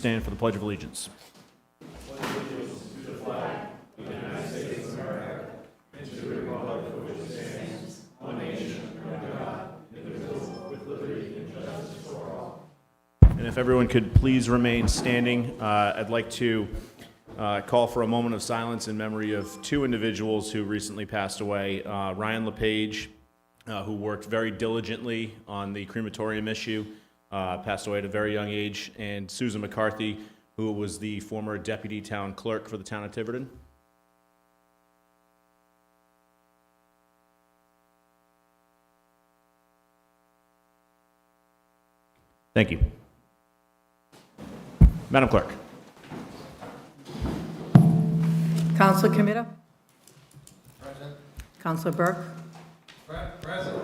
Stand for the Pledge of Allegiance. And if everyone could please remain standing, I'd like to call for a moment of silence in memory of two individuals who recently passed away. Ryan LePage, who worked very diligently on the crematorium issue, passed away at a very young age, and Susan McCarthy, who was the former deputy town clerk for the town of Tiverton. Thank you. Madam Clerk. Councilor Comita? Present. Councilor Burke? Present.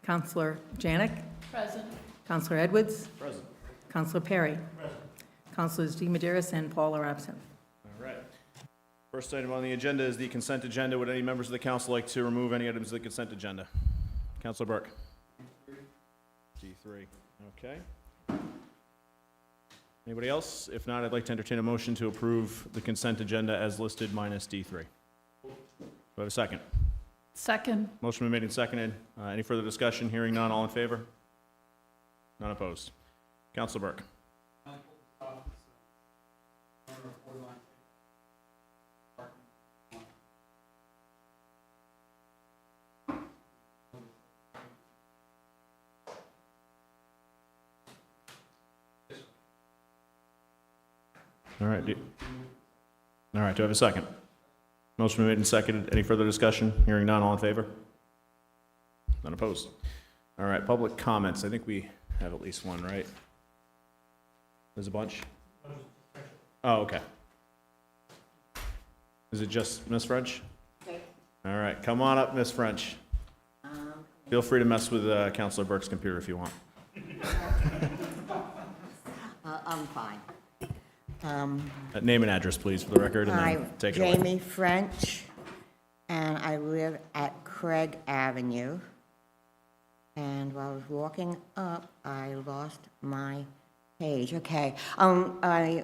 Councilor Janik? Present. Councilor Edwards? Present. Councilor Perry? Present. Councilors DiMederos and Paul are absent. All right. First item on the agenda is the consent agenda. Would any members of the council like to remove any items of the consent agenda? Councilor Burke. D3. Okay. Anybody else? If not, I'd like to entertain a motion to approve the consent agenda as listed minus D3. Do I have a second? Second. Motion been made and seconded. Any further discussion? Hearing none, all in favor? None opposed. Councilor Burke. All right. Do I have a second? Motion been made and seconded. Any further discussion? Hearing none, all in favor? None opposed. All right, public comments. I think we have at least one, right? There's a bunch? Oh, okay. Is it just Miss French? Okay. All right, come on up, Miss French. Feel free to mess with Councilor Burke's computer if you want. I'm fine. Name and address, please, for the record, and then take it away. Jamie French, and I live at Craig Avenue. And while I was walking up, I lost my page. Okay. I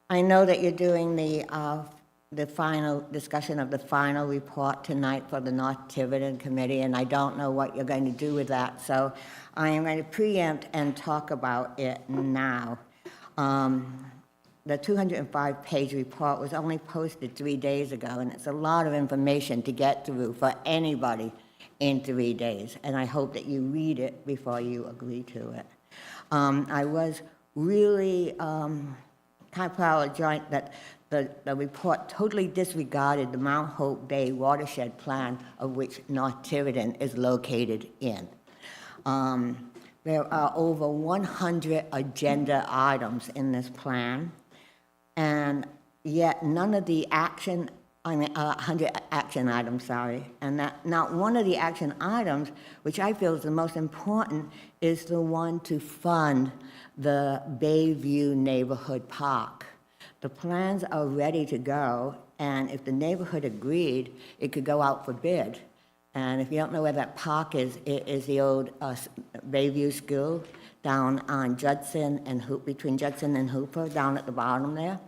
know that you're doing the final discussion of the final report tonight for the North Tiverton Committee, and I don't know what you're going to do with that. So I am going to preempt and talk about it now. The 205-page report was only posted 3 days ago, and it's a lot of information to get through for anybody in 3 days, and I hope that you read it before you agree to it. I was really kind of proud that the report totally disregarded the Mount Hope Bay watershed plan of which North Tiverton is located in. There are over 100 agenda items in this plan, and yet none of the 100 action items, sorry, and that not one of the action items, which I feel is the most important, is the one to fund the Bayview Neighborhood Park. The plans are ready to go, and if the neighborhood agreed, it could go out for bid. And if you don't know where that park is, it is the old Bayview School down on Judson and between Judson and Hooper, down at the bottom there.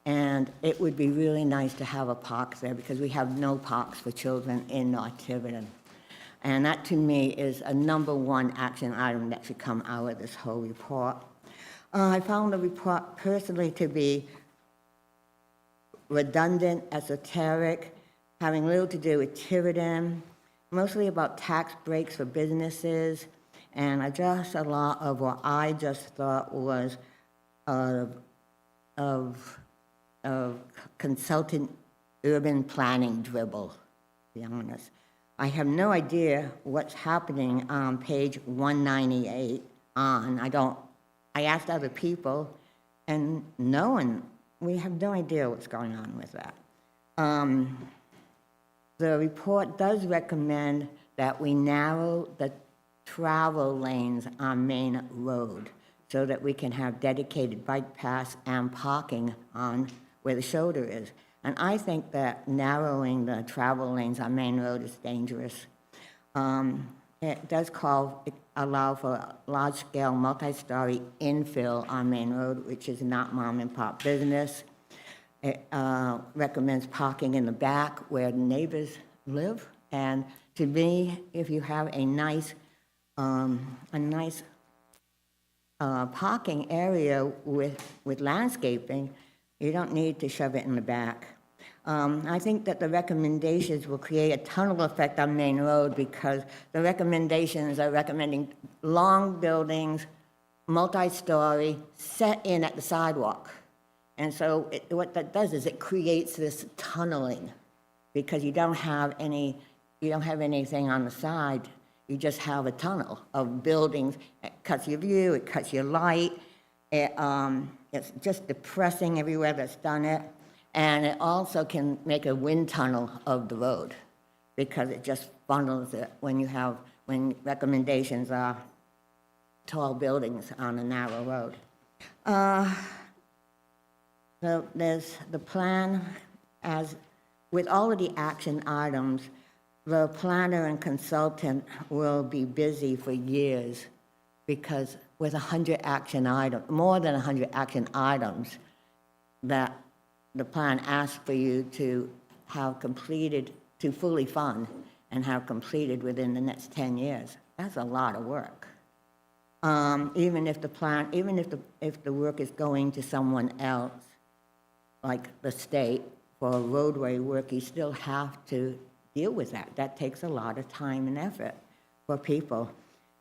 And it would be really nice to have a park there because we have no parks for children in North Tiverton. And that, to me, is a #1 action item that should come out of this whole report. I found the report personally to be redundant, esoteric, having little to do with Tiverton, mostly about tax breaks for businesses, and just a lot of what I just thought was of consultant urban planning dribble, to be honest. I have no idea what's happening on page 198 on. I asked other people, and we have no idea what's going on with that. The report does recommend that we narrow the travel lanes on Main Road so that we can have dedicated bike paths and parking on where the shoulder is. And I think that narrowing the travel lanes on Main Road is dangerous. it does allow for large-scale, multi-story infill on Main Road, which is not mom-and-pop business. It recommends parking in the back where the neighbors live. And to me, if you have a nice parking area with landscaping, you don't need to shove it in the back. I think that the recommendations will create a tunnel effect on Main Road because the recommendations are recommending long buildings, multi-story, set in at the sidewalk. And so what that does is it creates this tunneling because you don't have anything on the side. You just have a tunnel of buildings. It cuts your view, it cuts your light. It's just depressing everywhere that's done it. And it also can make a wind tunnel of the road because it just funnels it when recommendations are tall buildings on a narrow road. So there's the plan as, with all of the action items, the planner and consultant will be busy for years because with 100 action items, more than 100 action items that the plan asks for you to have completed, to fully fund and have completed within the next 10 years. That's a lot of work. Even if the work is going to someone else, like the state, for roadway work, you still have to deal with that. That takes a lot of time and effort for people.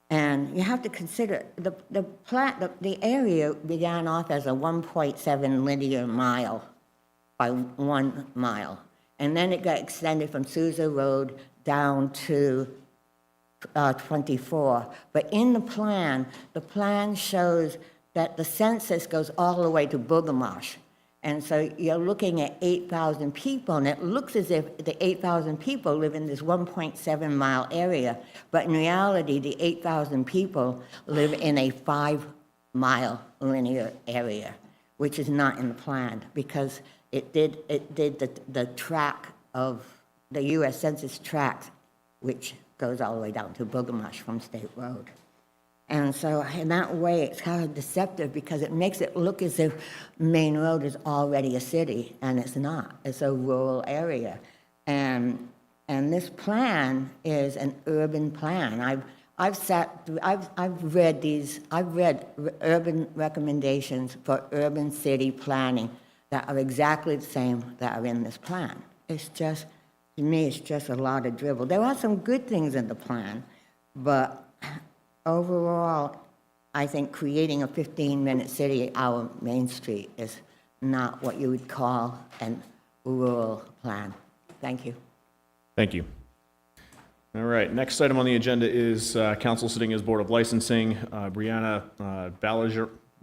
And you have to consider, the area began off as a 1.7 linear mile by 1 mile. And then it got extended from Sousa Road down to 24. But in the plan shows that the census goes all the way to Bulgarmarsh. And so you're looking at 8,000 people, and it looks as if the 8,000 people live in this 1.7 mile area. But in reality, the 8,000 people live in a 5 mile linear area, which is not in the plan because it did the track of the U.S. Census tract, which goes all the way down to Bulgarmarsh from State Road. And so in that way, it's kind of deceptive because it makes it look as if Main Road is already a city, and it's not. It's a rural area. And this plan is an urban plan. I've read urban recommendations for urban city planning that are exactly the same that are in this plan. It's just, to me, it's just a lot of dribble. There are some good things in the plan, but overall, I think creating a 15-minute city hour Main Street is not what you would call a rural plan. Thank you. Thank you. All right, next item on the agenda is council sitting as Board of Licensing. Brianna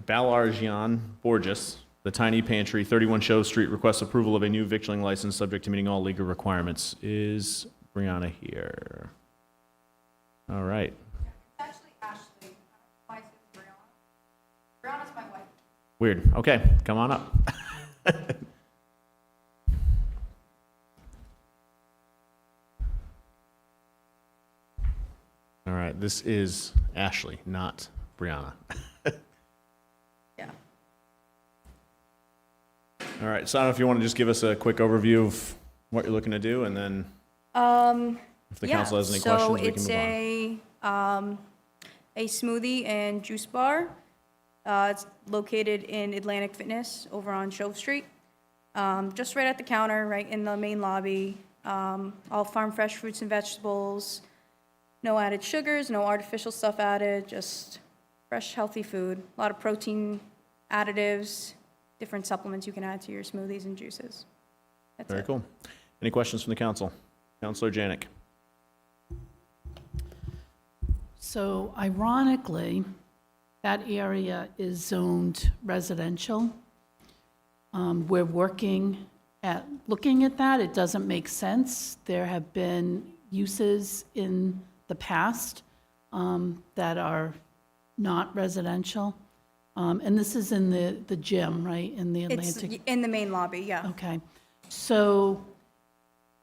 Baillargeon Borges, the Tiny Pantry, 31 Show Street, requests approval of a new victualing license subject to meeting all legal requirements. Is Brianna here? All right. It's actually Ashley. Why is it Brianna? Brianna's my wife. Weird. Okay, come on up. All right, this is Ashley, not Brianna. Yeah. All right, so I don't know if you want to just give us a quick overview of what you're looking to do, and then if the council has any questions, we can move on. So it's a smoothie and juice bar. It's located in Atlantic Fitness over on Shove Street. Just right at the counter, right in the main lobby. All farm fresh fruits and vegetables. No added sugars, no artificial stuff added, just fresh, healthy food. A lot of protein additives, different supplements you can add to your smoothies and juices. That's Very it. cool. Any questions from the council? Councilor Janik. So ironically, that area is zoned residential. We're looking at that. It doesn't make sense. There have been uses in the past that are not residential. And this is in the gym, right, in the Atlantic? It's in the main lobby, yeah. Okay. So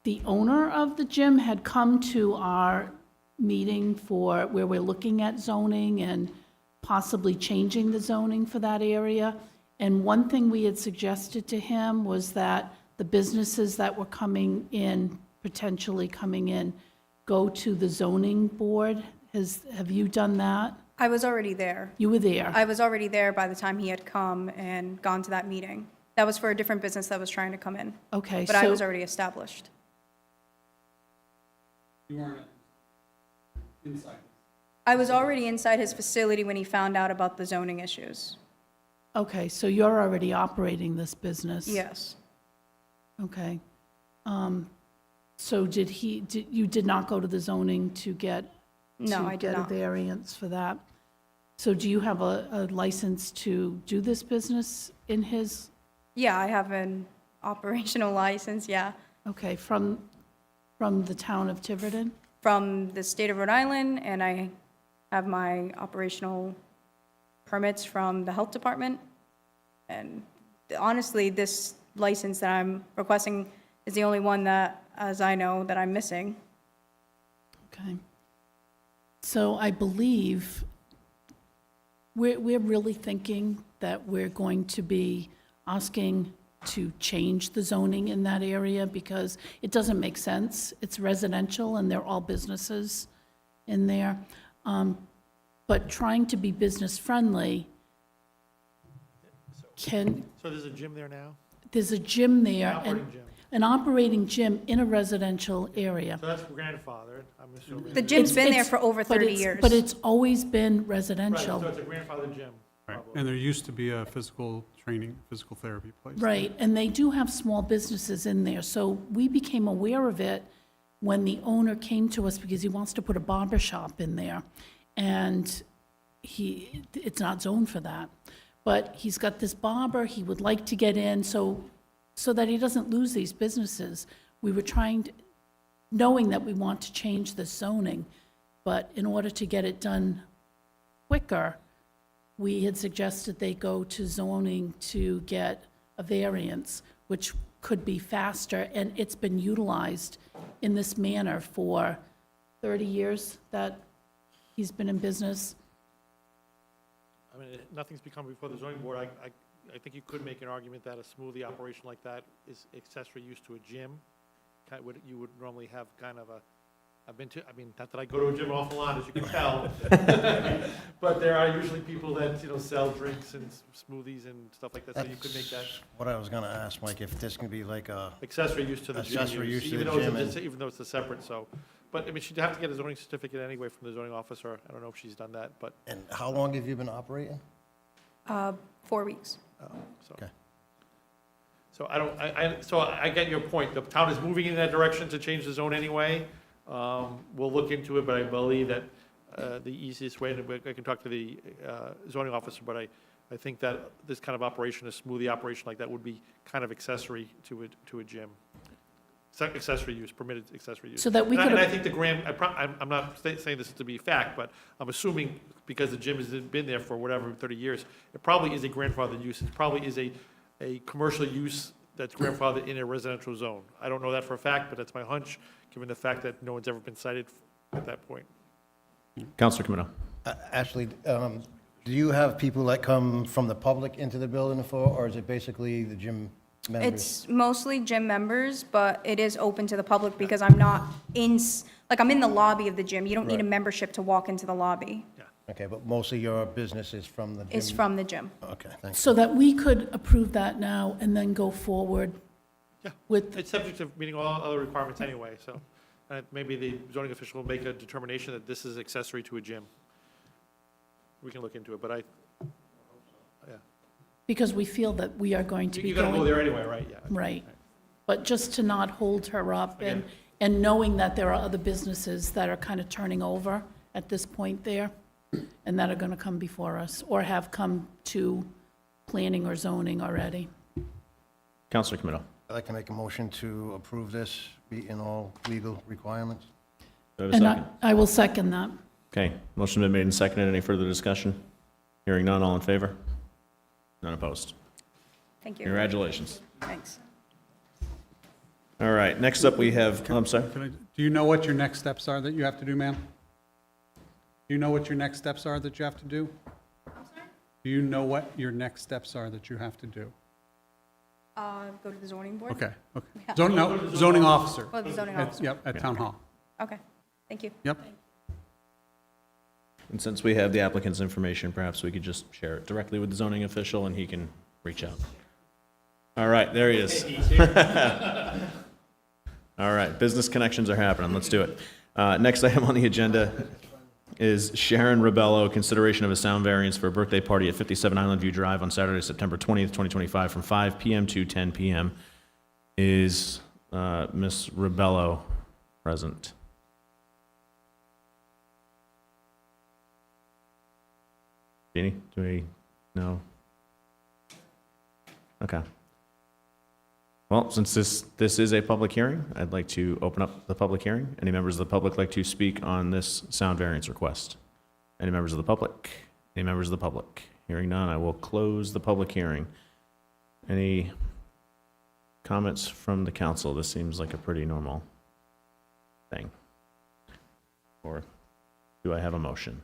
the owner of the gym had come to our meeting for, where we're looking at zoning and possibly changing the zoning for that area. And one thing we had suggested to him was that the businesses that were coming in, potentially coming in, go to the zoning board. Have you done that? I was already there. You were there. I was already there by the time he had come and gone to that meeting. That was for a different business that was trying to come in, Okay, but I so, was already established. You weren't inside. I was already inside his facility when he found out about the zoning issues. okay, so you're already operating this business? Yes. Okay. So you did not go to the zoning to get? No, to I did get not. a variance for that? So do you have a license to do this business in his, Yeah, I have an operational license, yeah, okay, from the town of Tiverton? from the state of Rhode Island, and I have my operational permits from the health department. And honestly, this license that I'm requesting is the only one that, as I know, that I'm missing. Okay. So I believe we're really thinking that we're going to be asking to change the zoning in that area because it doesn't make sense. It's residential and they're all businesses in there. But trying to be business-friendly can, So there's a gym there now? there's a gym there. Operating and gym. An operating gym in a residential area. So that's grandfathered, I'm assuming. The gym's been there It's- for over but 30 it's- years. But it's always been Right, residential. so it's a grandfathered gym, Right, probably. and there used to be a physical training, physical therapy place. Right, and they do have small businesses in there, so we became aware of it when the owner came to us because he wants to put a barber shop in there. And it's not zoned for that. But he's got this barber, he would like to get in, so that he doesn't lose these businesses. We were knowing that we want to change the zoning, but in order to get it done quicker, we had suggested they go to zoning to get a variance, which could be faster, and it's been utilized in this manner for 30 years that he's been in business. I mean, nothing's become before the zoning board. I think you could make an argument that a smoothie operation like that is accessory use to a gym. You would normally have kind of not that I go to a gym an awful lot, as you can tell. But there are usually people that, sell drinks and smoothies and stuff like that, so you could make that What I was gonna ask, Mike, if this can be like a, accessory use to the gym. Accessory use to even the though it's gym a- and- Even though it's a separate, so. But, I mean, she'd have to get a zoning certificate anyway from the zoning officer. I don't know if she's done that, but, and how long have you been operating? 4 weeks. so. Okay. So so I get your point. The town is moving in that direction to change the zone anyway. We'll look into it, but I believe that the easiest way, and I can talk to the zoning officer, but I think that this kind of operation, a smoothie operation like that, would be kind of accessory to a gym. Accessory use, permitted accessory use. So that we And could- I think I'm not saying this to be fact, but I'm assuming because the gym has been there for whatever, 30 years, it probably is a grandfathered use. It probably is a commercial use that's grandfathered in a residential zone. I don't know that for a fact, but that's my hunch, given the fact that no one's ever been cited at that point. Counselor Camino. Actually, do you have people that come from the public into the building or is it basically the gym members? It's mostly gym members, but it is open to the public because I'm not I'm in the lobby of the gym. You don't need a Right. membership to walk into the lobby. Okay, but mostly your business is from the gym? It's from the gym. Okay, thanks. So that we could approve that now and then go forward Yeah. with, It's subject to meeting all other requirements anyway, so maybe the zoning official will make a determination that this is accessory to a gym. We can look into it, but because we feel that we are going to be you're gonna go going, there anyway, right? Yeah. right. But just to not hold her up and knowing that there are other businesses that are kind of turning over at this point there and that are going to come before us or have come to planning or zoning already. Counselor Camino. I'd like to make a motion to approve this, meeting all legal requirements. Do I have a And second? I will second that. Okay, motion been made and seconded. Any further discussion? Hearing none, all in favor? None opposed. Thank you. Congratulations. Thanks. All right, next up we have, I'm sorry. Do you know what your next steps are that you have to do, ma'am? Do you know what your next steps are that you have to do? I'm sorry? Do you know what your next steps are that you have to do? Go to the zoning board? Okay, okay. Yeah. No, zoning officer. Oh, the zoning At- officer. Yep, at town hall. Okay, thank you. Yep. And since we have the applicant's information, perhaps we could just share it directly with the zoning official and he can reach out. All right, there he is. All right, business connections are happening. Let's do it. Next item on the agenda is Sharon Rebello, consideration of a sound variance for a birthday party at 57 Island View Drive on Saturday, September 20th, 2025, from 5 p.m. to 10 p.m. Is Ms. Rebello present? Jeannie, do we know? Okay. Well, since this is a public hearing, I'd like to open up the public hearing. Any members of the public like to speak on this sound variance request? Any members of the public? Any members of the public? Hearing none, I will close the public hearing. Any comments from the council? This seems like a pretty normal thing. Or do I have a motion?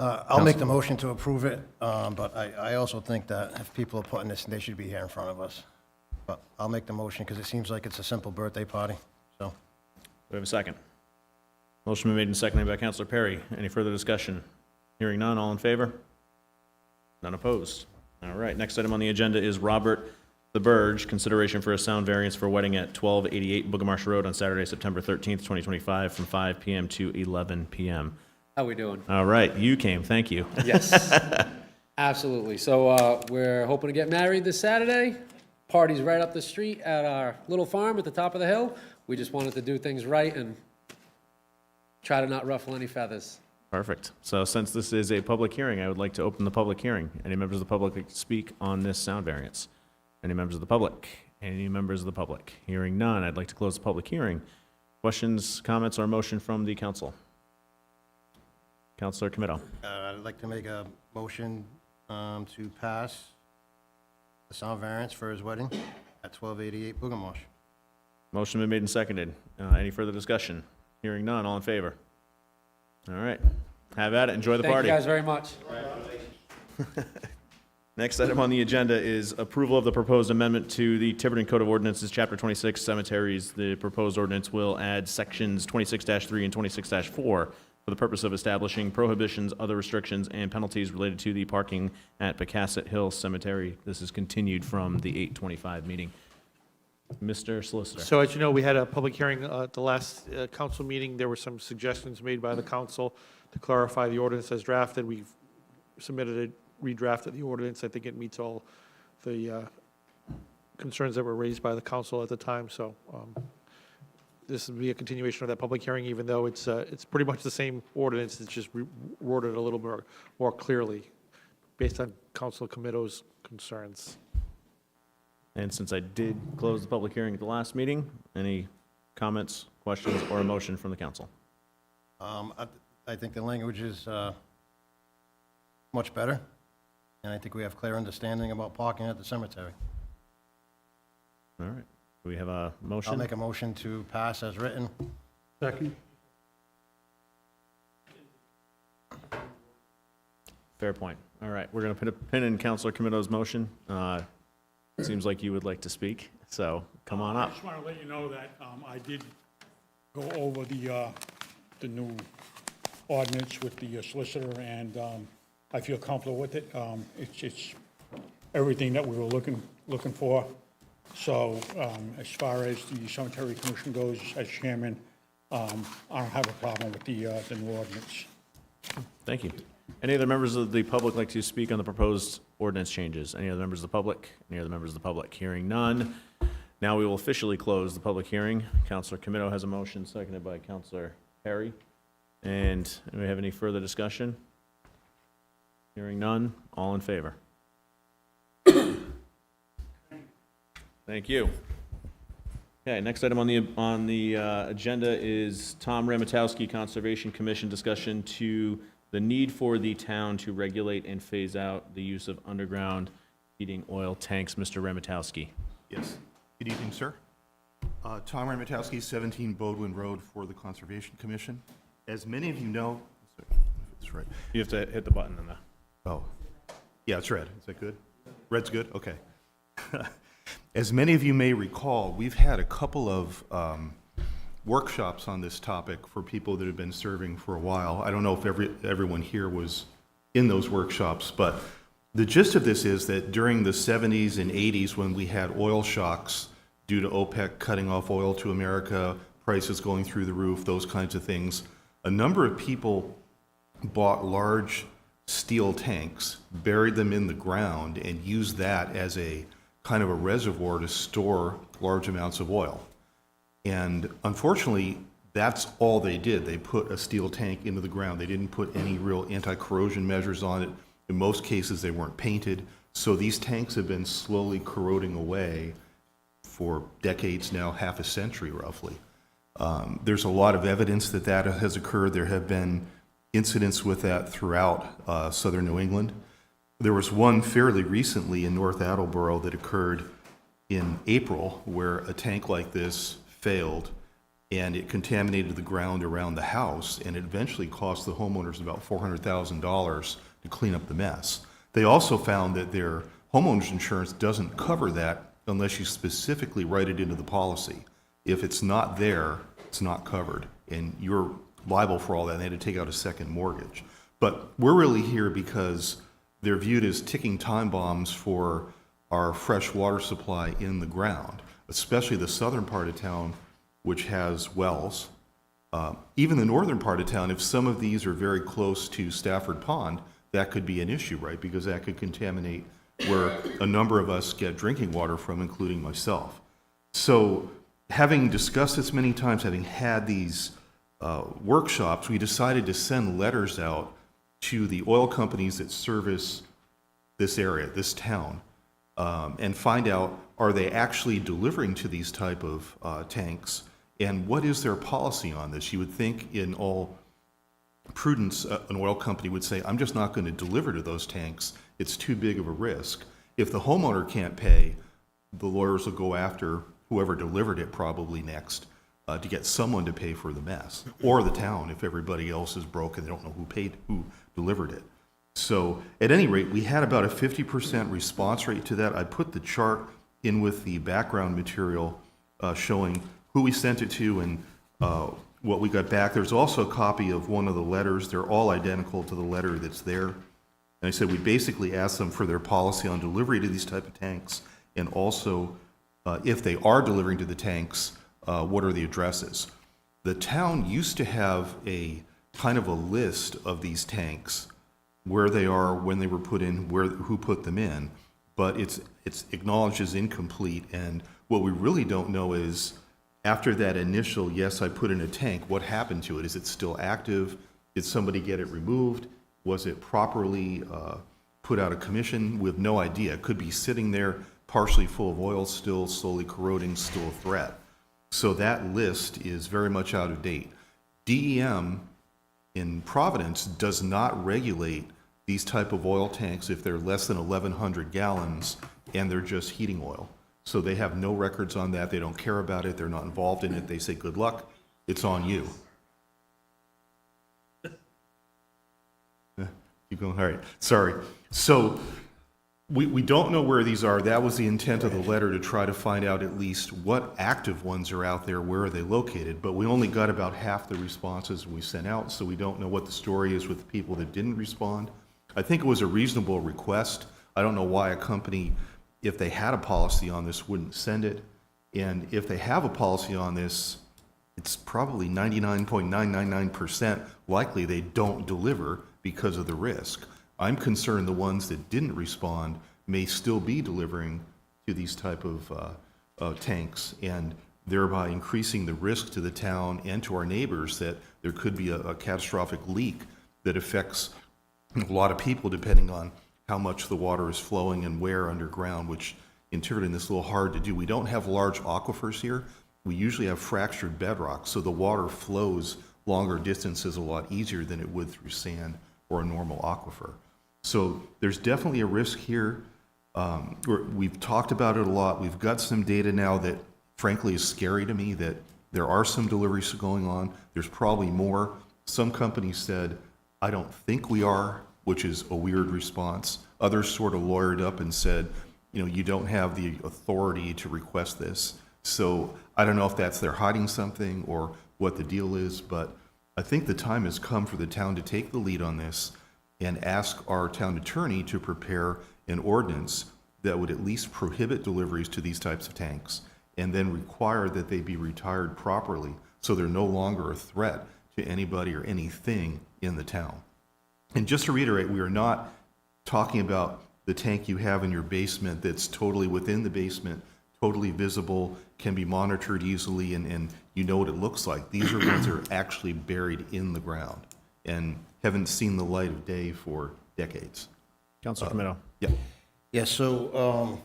I'll make the motion to approve it, but I also think that if people are putting this, they should be here in front of us. But I'll make the motion because it seems like it's a simple birthday party, so. Do we have a second? Motion been made and seconded by Councilor Perry. Any further discussion? Hearing none, all in favor? None opposed. All right, next item on the agenda is Robert Theberge, consideration for a sound variance for a wedding at 1288 Bulgarmarsh Road on Saturday, September 13th, 2025, from 5 p.m. to 11 p.m. How we doing? All right, you came, thank you. Yes, absolutely. So we're hoping to get married this Saturday. Party's right up the street at our little farm at the top of the hill. We just wanted to do things right and try to not ruffle any feathers. Perfect. So since this is a public hearing, I would like to open the public hearing. Any members of the public like to speak on this sound variance? Any members of the public? Any members of the public? Hearing none, I'd like to close the public hearing. Questions, comments, or motion from the council? Councilor Comito. I'd like to make a motion to pass the sound variance for his wedding at 1288 Bulgarmarsh. Motion been made and seconded. Any further discussion? Hearing none, all in favor? All right. Have at it. Enjoy the Thank you party. guys very much. Next item on the agenda is approval of the proposed amendment to the Tiverton Code of Ordinances, Chapter 26, Cemeteries. The proposed ordinance will add sections 26-3 and 26-4 for the purpose of establishing prohibitions, other restrictions, and penalties related to the parking at Pecasset Hill Cemetery. This is continued from the 8/25 meeting. Mr. Solicitor. So as you know, we had a public hearing at the last council meeting. There were some suggestions made by the council to clarify the ordinance as drafted. We've submitted a redraft of the ordinance. I think it meets all the concerns that were raised by the council at the time. So this would be a continuation of that public hearing, even though it's pretty much the same ordinance. It's just worded a little more clearly based on Council Comito's concerns. And since I did close the public hearing at the last meeting, any comments, questions, or a motion from the council? I think the language is much better, and I think we have clear understanding about parking at the cemetery. All right. Do we have a motion? I'll make a motion to pass as written. Second? Fair point. All right, we're going to put a pin in Councilor Comito's motion. It seems like you would like to speak, so come on I up. just want to let you know that I did go over the new ordinance with the solicitor, and I feel comfortable with it. It's everything that we were looking for. So as far as the cemetery commission goes, as chairman, I don't have a problem with the new ordinance. Thank you. Any other members of the public like to speak on the proposed ordinance changes? Any other members of the public? Any other members of the public? Hearing none. Now we will officially close the public hearing. Councilor Comito has a motion, seconded by Councilor Perry. And do we have any further discussion? Hearing none. All in favor? Thank you. Okay, next item on the agenda is Tom Ramotowski, Conservation Commission discussion to the need for the town to regulate and phase out the use of underground heating oil tanks. Mr. Ramotowski. Yes. Good evening, sir. Tom Ramotowski, 17 Bodwin Road for the Conservation Commission. As many of you know, that's right. You have to hit the button in there. Oh, yeah, it's red. Is that good? Red's good? Okay. As many of you may recall, we've had a couple of workshops on this topic for people that have been serving for a while. I don't know if everyone here was in those workshops, but the gist of this is that during the 70s and 80s, when we had oil shocks due to OPEC cutting off oil to America, prices going through the roof, those kinds of things, a number of people bought large steel tanks, buried them in the ground, and used that as a kind of a reservoir to store large amounts of oil. And unfortunately, that's all they did. They put a steel tank into the ground. They didn't put any real anti-corrosion measures on it. In most cases, they weren't painted. So these tanks have been slowly corroding away for decades now, half a century roughly. There's a lot of evidence that that has occurred. There have been incidents with that throughout southern New England. There was one fairly recently in North Attleboro that occurred in April where a tank like this failed and it contaminated the ground around the house, and it eventually cost the homeowners about $400,000 to clean up the mess. They also found that their homeowner's insurance doesn't cover that unless you specifically write it into the policy. If it's not there, it's not covered, and you're liable for all that, and they had to take out a second mortgage. But we're really here because they're viewed as ticking time bombs for our fresh water supply in the ground, especially the southern part of town, which has wells. Even the northern part of town, if some of these are very close to Stafford Pond, that could be an issue, right? Because that could contaminate where a number of us get drinking water from, including myself. So having discussed this many times, having had these workshops, we decided to send letters out to the oil companies that service this area, this town, and find out, are they actually delivering to these type of tanks, and what is their policy on this? You would think in all prudence, an oil company would say, I'm just not going to deliver to those tanks. It's too big of a risk. If the homeowner can't pay, the lawyers will go after whoever delivered it probably next to get someone to pay for the mess, or the town if everybody else is broke and they don't know who delivered it. So at any rate, we had about a 50% response rate to that. I put the chart in with the background material showing who we sent it to and what we got back. There's also a copy of one of the letters. They're all identical to the letter that's there. And I said we basically asked them for their policy on delivery to these type of tanks, and also if they are delivering to the tanks, what are the addresses? The town used to have a kind of a list of these tanks, where they are, when they were put in, who put them in, but it's acknowledged as incomplete. And what we really don't know is, after that initial, yes, I put in a tank, what happened to it? Is it still active? Did somebody get it removed? Was it properly put out of commission? We have no idea. It could be sitting there partially full of oil, still slowly corroding, still a threat. So that list is very much out of date. DEM in Providence does not regulate these type of oil tanks if they're less than 1,100 gallons and they're just heating oil. So they have no records on that. They don't care about it. They're not involved in it. They say, good luck. It's on you. Keep going. All right. Sorry. So we don't know where these are. That was the intent of the letter, to try to find out at least what active ones are out there, where are they located. But we only got about half the responses we sent out, so we don't know what the story is with the people that didn't respond. I think it was a reasonable request. I don't know why a company, if they had a policy on this, wouldn't send it. And if they have a policy on this, it's probably 99.999% likely they don't deliver because of the risk. I'm concerned the ones that didn't respond may still be delivering to these type of tanks, and thereby increasing the risk to the town and to our neighbors that there could be a catastrophic leak that affects a lot of people depending on how much the water is flowing and where underground, which in Tiverton is a little hard to do. We don't have large aquifers here. We usually have fractured bedrock, so the water flows longer distances a lot easier than it would through sand or a normal aquifer. So there's definitely a risk here. We've talked about it a lot. We've got some data now that frankly is scary to me that there are some deliveries going on. There's probably more. Some companies said, I don't think we are, which is a weird response. Others sort of lawyered up and said, you know, you don't have the authority to request this. So I don't know if that's they're hiding something or what the deal is, but I think the time has come for the town to take the lead on this and ask our town attorney to prepare an ordinance that would at least prohibit deliveries to these types of tanks and then require that they be retired properly so they're no longer a threat to anybody or anything in the town. And just to reiterate, we are not talking about the tank you have in your basement that's totally within the basement, totally visible, can be monitored easily, and you know what it looks like. These are ones that are actually buried in the ground and haven't seen the light of day for decades. Councilor Camino. Yeah. Yeah, so,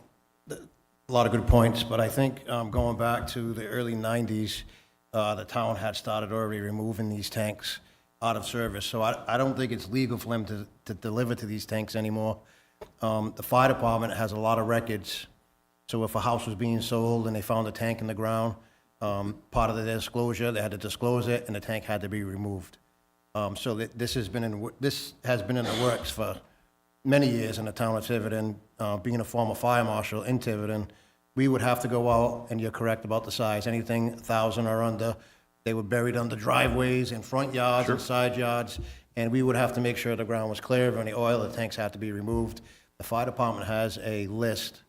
a lot of good points, but I think going back to the early 90s, the town had started already removing these tanks out of service. So I don't think it's legal for them to deliver to these tanks anymore. The fire department has a lot of records. So if a house was being sold and they found a tank in the ground, part of the disclosure, they had to disclose it and the tank had to be removed. So this has been in the works for many years in the town of Tiverton. Being a former fire marshal in Tiverton, we would have to go out, and you're correct about the size, anything 1,000 or under, they were buried under driveways and front yards and side yards, and we would have to make sure the ground was clear of any oil, the tanks had to be removed. The fire department has a list.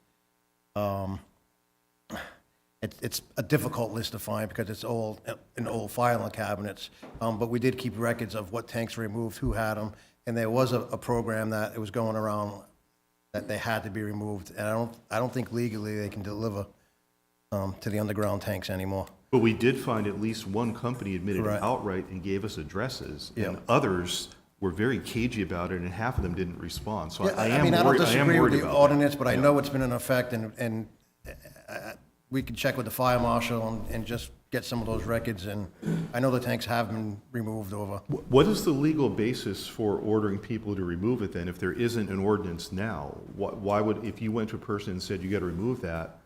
It's a difficult list to find because it's all in old filing cabinets, but we did keep records of what tanks were removed, who had them, and there was a program that it was going around that they had to be removed, and I don't think legally they can deliver to the underground tanks anymore. But we did find at least one company admitted Correct. outright and gave us addresses, Yeah. and others were very cagey about it, and half of them didn't respond. So I I am mean, I don't worried, disagree with the about ordinance, but I know it's been in effect, and we can check with the fire marshal and just get some of those records, and I know the tanks have been removed over. that. What is the legal basis for ordering people to remove it then, if there isn't an ordinance now? Why would, if you went to a person and said, you got to remove that,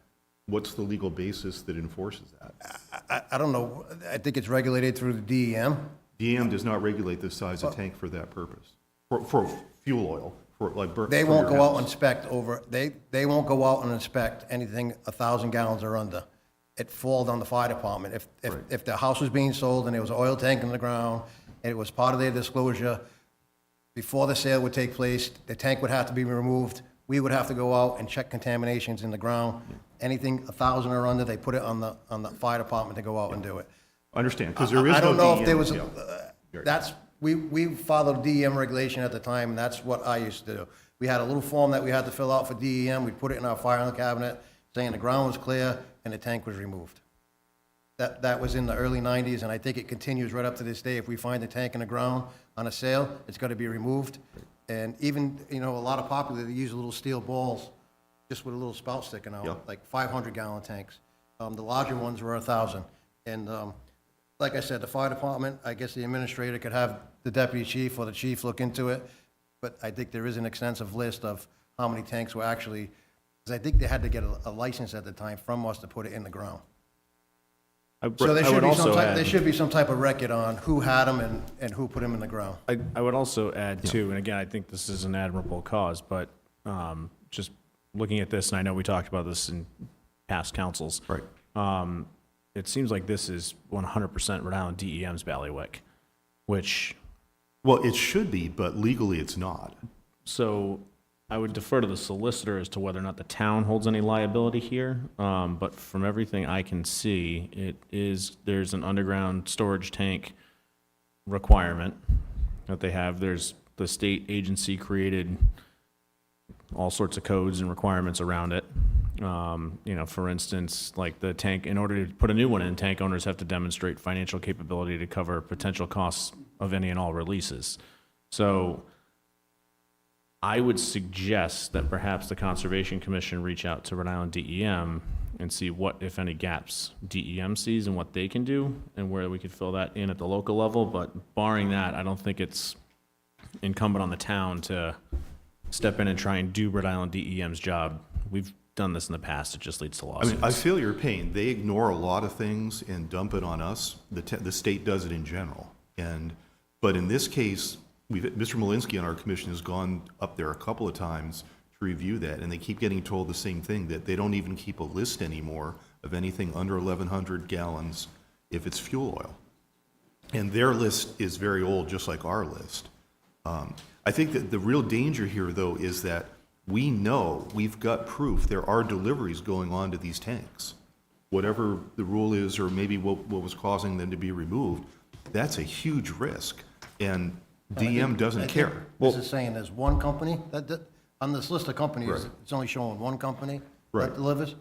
what's the legal basis that enforces that? I don't know, I think it's regulated through the DEM. DEM does not regulate the size of tank for that purpose, for fuel oil, for like burn. They for won't your go out house. and inspect over, they won't go out and inspect anything 1,000 gallons or under. It falls on the fire department. If the house was being sold and there was an oil tank in the ground, and it was part of their disclosure, before the sale would take place, the tank would have to be removed. We would have to go out and check contaminations in the ground. Anything 1,000 or under, they put it on the fire department to go out and do it. Understand, because there is no I don't know if there DEM, was, yeah. we followed DEM regulation at the time, and that's what I used to do. We had a little form that we had to fill out for DEM, we'd put it in our filing cabinet, saying the ground was clear and the tank was removed. That was in the early 90s, and I think it continues right up to this day. If we find a tank in the ground on a sale, it's got to be removed. And even, a lot of popular, they use little steel balls, just with a little spout sticking out, Yeah. like 500-gallon tanks. The larger ones were 1,000. And like I said, the fire department, I guess the administrator could have the deputy chief or the chief look into it, but I think there is an extensive list of how many tanks were actually, because I think they had to get a license at the time from us to put it in the ground. So there I would also there add, should be some type of record on who had them and who put them in the ground. I would also add too, and again, I think this is an admirable cause, but just looking at this, and I know we talked about this in past councils. Right. It seems like this is 100% Rhode Island DEM's bailiwick, which, Well, it should be, but legally it's not. so I would defer to the solicitor as to whether or not the town holds any liability here. But from everything I can see, there's an underground storage tank requirement that they have. There's the state agency created all sorts of codes and requirements around it. For instance, like the tank, in order to put a new one in, tank owners have to demonstrate financial capability to cover potential costs of any and all releases. So I would suggest that perhaps the Conservation Commission reach out to Rhode Island DEM and see what, if any, gaps DEM sees and what they can do and where we could fill that in at the local level. But barring that, I don't think it's incumbent on the town to step in and try and do Rhode Island DEM's job. We've done this in the past, it just leads to I lawsuits. mean, I feel your pain. They ignore a lot of things and dump it on us. The state does it in general. But in this case, Mr. Malinsky on our commission has gone up there a couple of times to review that, and they keep getting told the same thing, that they don't even keep a list anymore of anything under 1,100 gallons if it's fuel oil. And their list is very old, just like our list. I think that the real danger here, though, is that we know, we've got proof, there are deliveries going on to these tanks. Whatever the rule is, or maybe what was causing them to be removed, that's a huge risk, and DM doesn't care. This is saying there's one company, on this list of companies, Right. it's only showing one company Right. that delivers?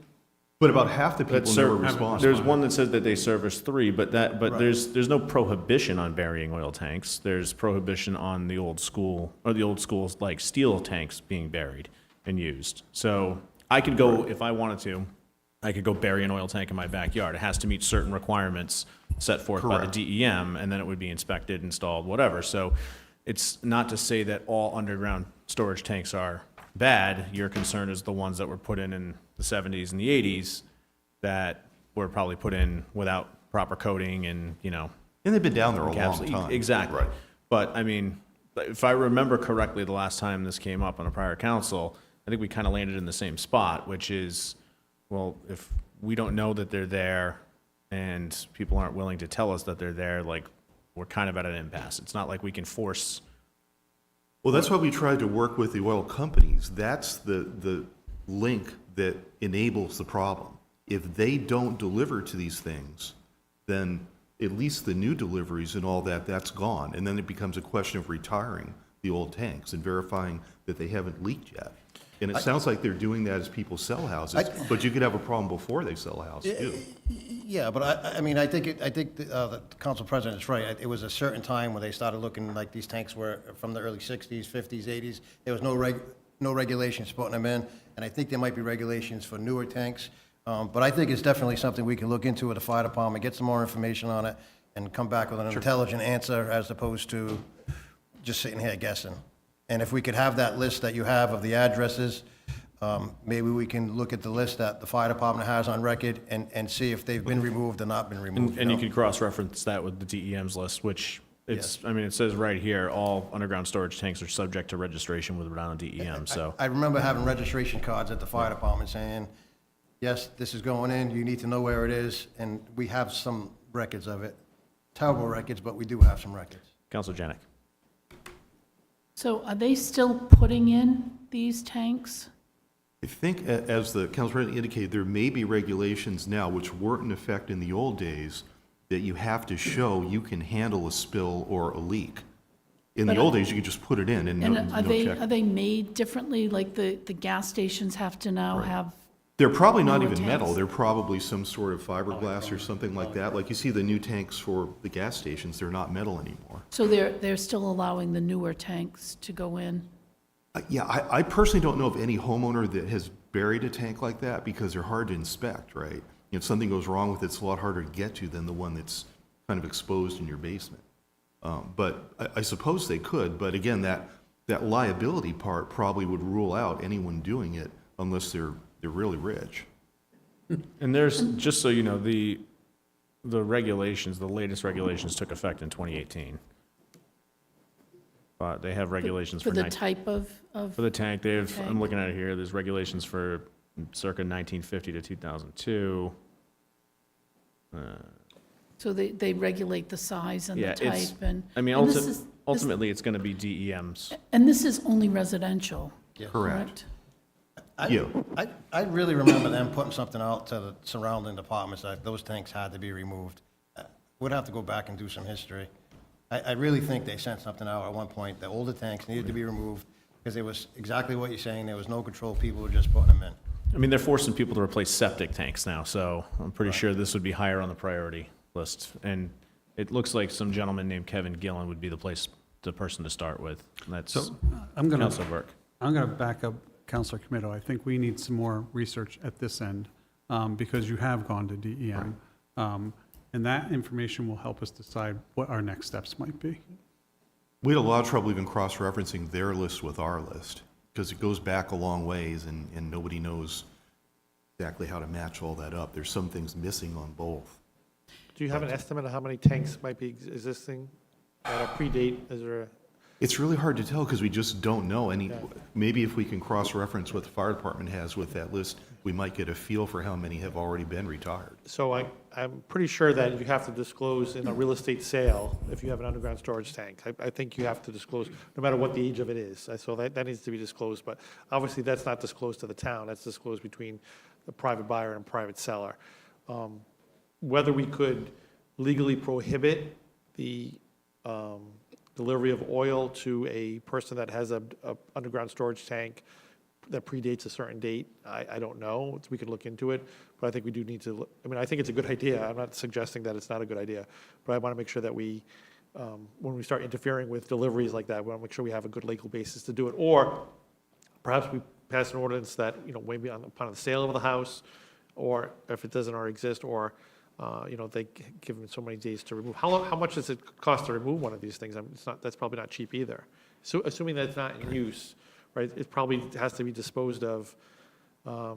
But about half the people never respond. There's one that says that they service 3, but there's no prohibition on burying oil tanks. There's prohibition on the old school, or the old school's like steel tanks being buried and used. So I could go, if I wanted to, I could go bury an oil tank in my backyard. It has to meet certain requirements set forth by the Correct. DEM, and then it would be inspected, installed, whatever. So it's not to say that all underground storage tanks are bad. Your concern is the ones that were put in the 70s and the 80s that were probably put in without proper coating and, And they've been down there a long encapsulated. time. Exactly. Right. But, I mean, if I remember correctly, the last time this came up on a prior council, I think we kind of landed in the same spot, which is, well, if we don't know that they're there and people aren't willing to tell us that they're there, like, we're kind of at an impasse. It's not like we can force. Well, that's why we tried to work with the oil companies. That's the link that enables the problem. If they don't deliver to these things, then at least the new deliveries and all that, that's gone. And then it becomes a question of retiring the old tanks and verifying that they haven't leaked yet. And it sounds like they're doing that as people sell houses, but you could have a problem before they sell a house, too. Yeah, but I mean, I think the council president is right. It was a certain time when they started looking like these tanks were from the early 60s, 50s, 80s. There was no regulations putting them in, and I think there might be regulations for newer tanks. But I think it's definitely something we can look into with the fire department, get some more information on it, and come back with an intelligent answer as opposed to just sitting here guessing. And if we could have that list that you have of the addresses, maybe we can look at the list that the fire department has on record and see if they've been removed or not been removed. And you could cross-reference that with the DEM's list, which it's, I mean, it says right here, all underground storage tanks are subject to registration with Rhode Island DEM, so. I remember having registration cards at the fire department saying, yes, this is going in, you need to know where it is, and we have some records of it. Terrible records, but we do have some records. Counselor Janik. So are they still putting in these tanks? I think, as the council president indicated, there may be regulations now which weren't in effect in the old days that you have to show you can handle a spill or a leak. In the old days, you could just put it in and And no check. are they made differently, like the gas stations have to now have? They're probably not newer even metal. tanks? They're probably some sort of fiberglass or something like that. Like you see the new tanks for the gas stations, they're not metal anymore. So they're still allowing the newer tanks to go in? Yeah, I personally don't know of any homeowner that has buried a tank like that because they're hard to inspect, right? If something goes wrong with it, it's a lot harder to get to than the one that's kind of exposed in your basement. But I suppose they could, but again, that liability part probably would rule out anyone doing it unless they're really rich. And there's, just so you know, the regulations, the latest regulations took effect in 2018. But they have regulations For for the 19 type of, for the tank. They have, I'm tank? looking at it here, there's regulations for circa 1950 to 2002. so they regulate the size and the Yeah, it's, type and? I mean, and this is- ultimately, it's going to be DEM's. And this is only residential, Correct. correct? Yeah. I really remember them putting something out to the surrounding departments that those tanks had to be removed. We'd have to go back and do some history. I really think they sent something out at one point, the older tanks needed to be removed because it was exactly what you're saying, there was no control, people were just putting them in. I mean, they're forcing people to replace septic tanks now, so I'm pretty sure this would be higher on the priority list. And it looks like some gentleman named Kevin Gillen would be the person to start with. That's So I'm going Counselor Burke. to back up Counselor Comito. I think we need some more research at this end because you have gone to DEM. And that information will help us decide what our next steps might be. We had a lot of trouble even cross-referencing their list with our list because it goes back a long ways and nobody knows exactly how to match all that up. There's some things missing on both. Do you have an estimate of how many tanks might be existing that predate? Is there a? It's really hard to tell because we just don't know any. Yeah. Maybe if we can cross-reference what the fire department has with that list, we might get a feel for how many have already been retired. So I'm pretty sure that you have to disclose in a real estate sale if you have an underground storage tank. I think you have to disclose, no matter what the age of it is. So that needs to be disclosed, but obviously that's not disclosed to the town. That's disclosed between the private buyer and private seller. Whether we could legally prohibit the delivery of oil to a person that has a underground storage tank that predates a certain date, I don't know. We could look into it, but I think we do need to, I mean, I think it's a good idea. I'm not suggesting that it's not a good idea, but I want to make sure that we, when we start interfering with deliveries like that, we want to make sure we have a good legal basis to do it. Or perhaps we pass an ordinance that, maybe upon the sale of the house, or if it doesn't already exist, or they give them so many days to remove. How much does it cost to remove one of these things? That's probably not cheap either. So assuming that it's not in use, right, it probably has to be disposed of.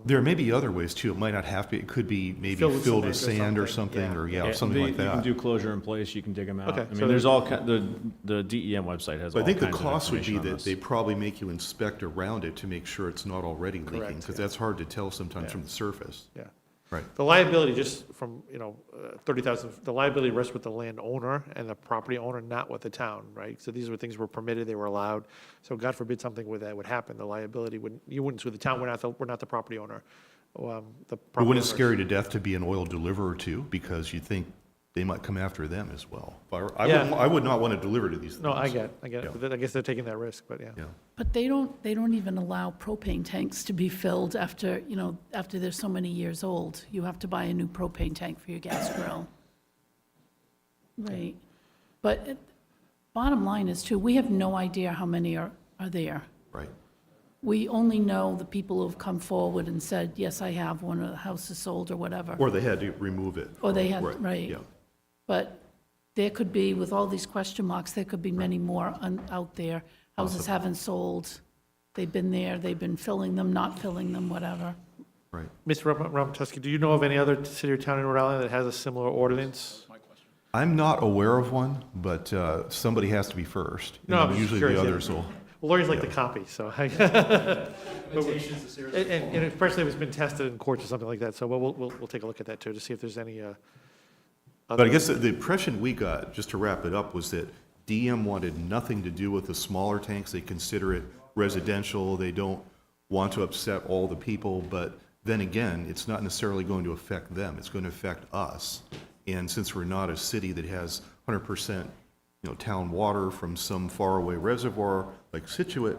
There may be other ways too. It might not have to be. It could be maybe filled with sand or something, or something like You can that. do closure in place, you can dig them out. Okay, I so mean, there's all, the DEM website has But all I think the kinds of cost would be information on that this. they probably make you inspect around it to make sure it's not already leaking, Correct, because yeah. that's hard to tell sometimes Yeah. from the surface. Yeah. Right. The liability, just from, 30,000, the liability rests with the landowner and the property owner, not with the town, right? So these were things were permitted, they were allowed. So God forbid something with that would happen, the liability you wouldn't sue the town, we're not the property owner. The But property wouldn't it owners- scare you to death to be an oil deliverer too? Because you think they might come after them as well. Yeah. I would not want to deliver to these things. No, I get Yeah. it, but I guess they're taking that risk, but yeah. Yeah. But they don't even allow propane tanks to be filled after they're so many years old. You have to buy a new propane tank for your gas grill. Right. But bottom line is too, we have no idea how many are there. Right. We only know the people who've come forward and said, yes, I have one, or the house is sold, or whatever. Or they had to remove it. Or they had, right. Yeah. But there could be, with all these question marks, there could be many more out there. Houses haven't sold, they've been there, they've been filling them, not filling them, whatever. Right. Mr. Ramotowski, do you know of any other city or town in Rhode Island that has a similar ordinance? I'm not aware of one, but somebody has to be first. No, And I'm just usually curious, the yeah. others will. Well, lawyers like Yeah. to copy, so. And especially if it's been tested in courts or something like that, so we'll take a look at that too, to see if there's any. But I guess the impression we got, just to wrap it up, was that DM wanted nothing to do with the smaller tanks. They consider it residential. They don't want to upset all the people. But then again, it's not necessarily going to affect them. It's going to affect us. And since we're not a city that has 100%, town water from some faraway reservoir like Situate,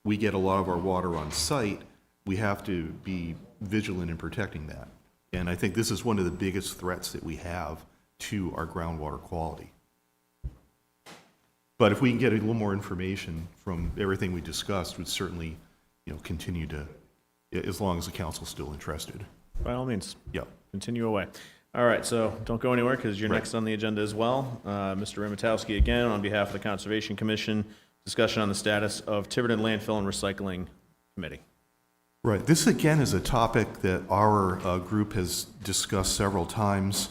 we get a lot of our water on site. We have to be vigilant in protecting that. And I think this is one of the biggest threats that we have to our groundwater quality. But if we can get a little more information from everything we discussed, we'd certainly, continue to, as long as the council's still interested. By all means, Yep. continue away. All right, so don't go anywhere, because you're Right. next on the agenda as well. Mr. Ramotowski, again, on behalf of the Conservation Commission, discussion on the status of Tiverton Landfill and Recycling Committee. Right. This, again, is a topic that our group has discussed several times.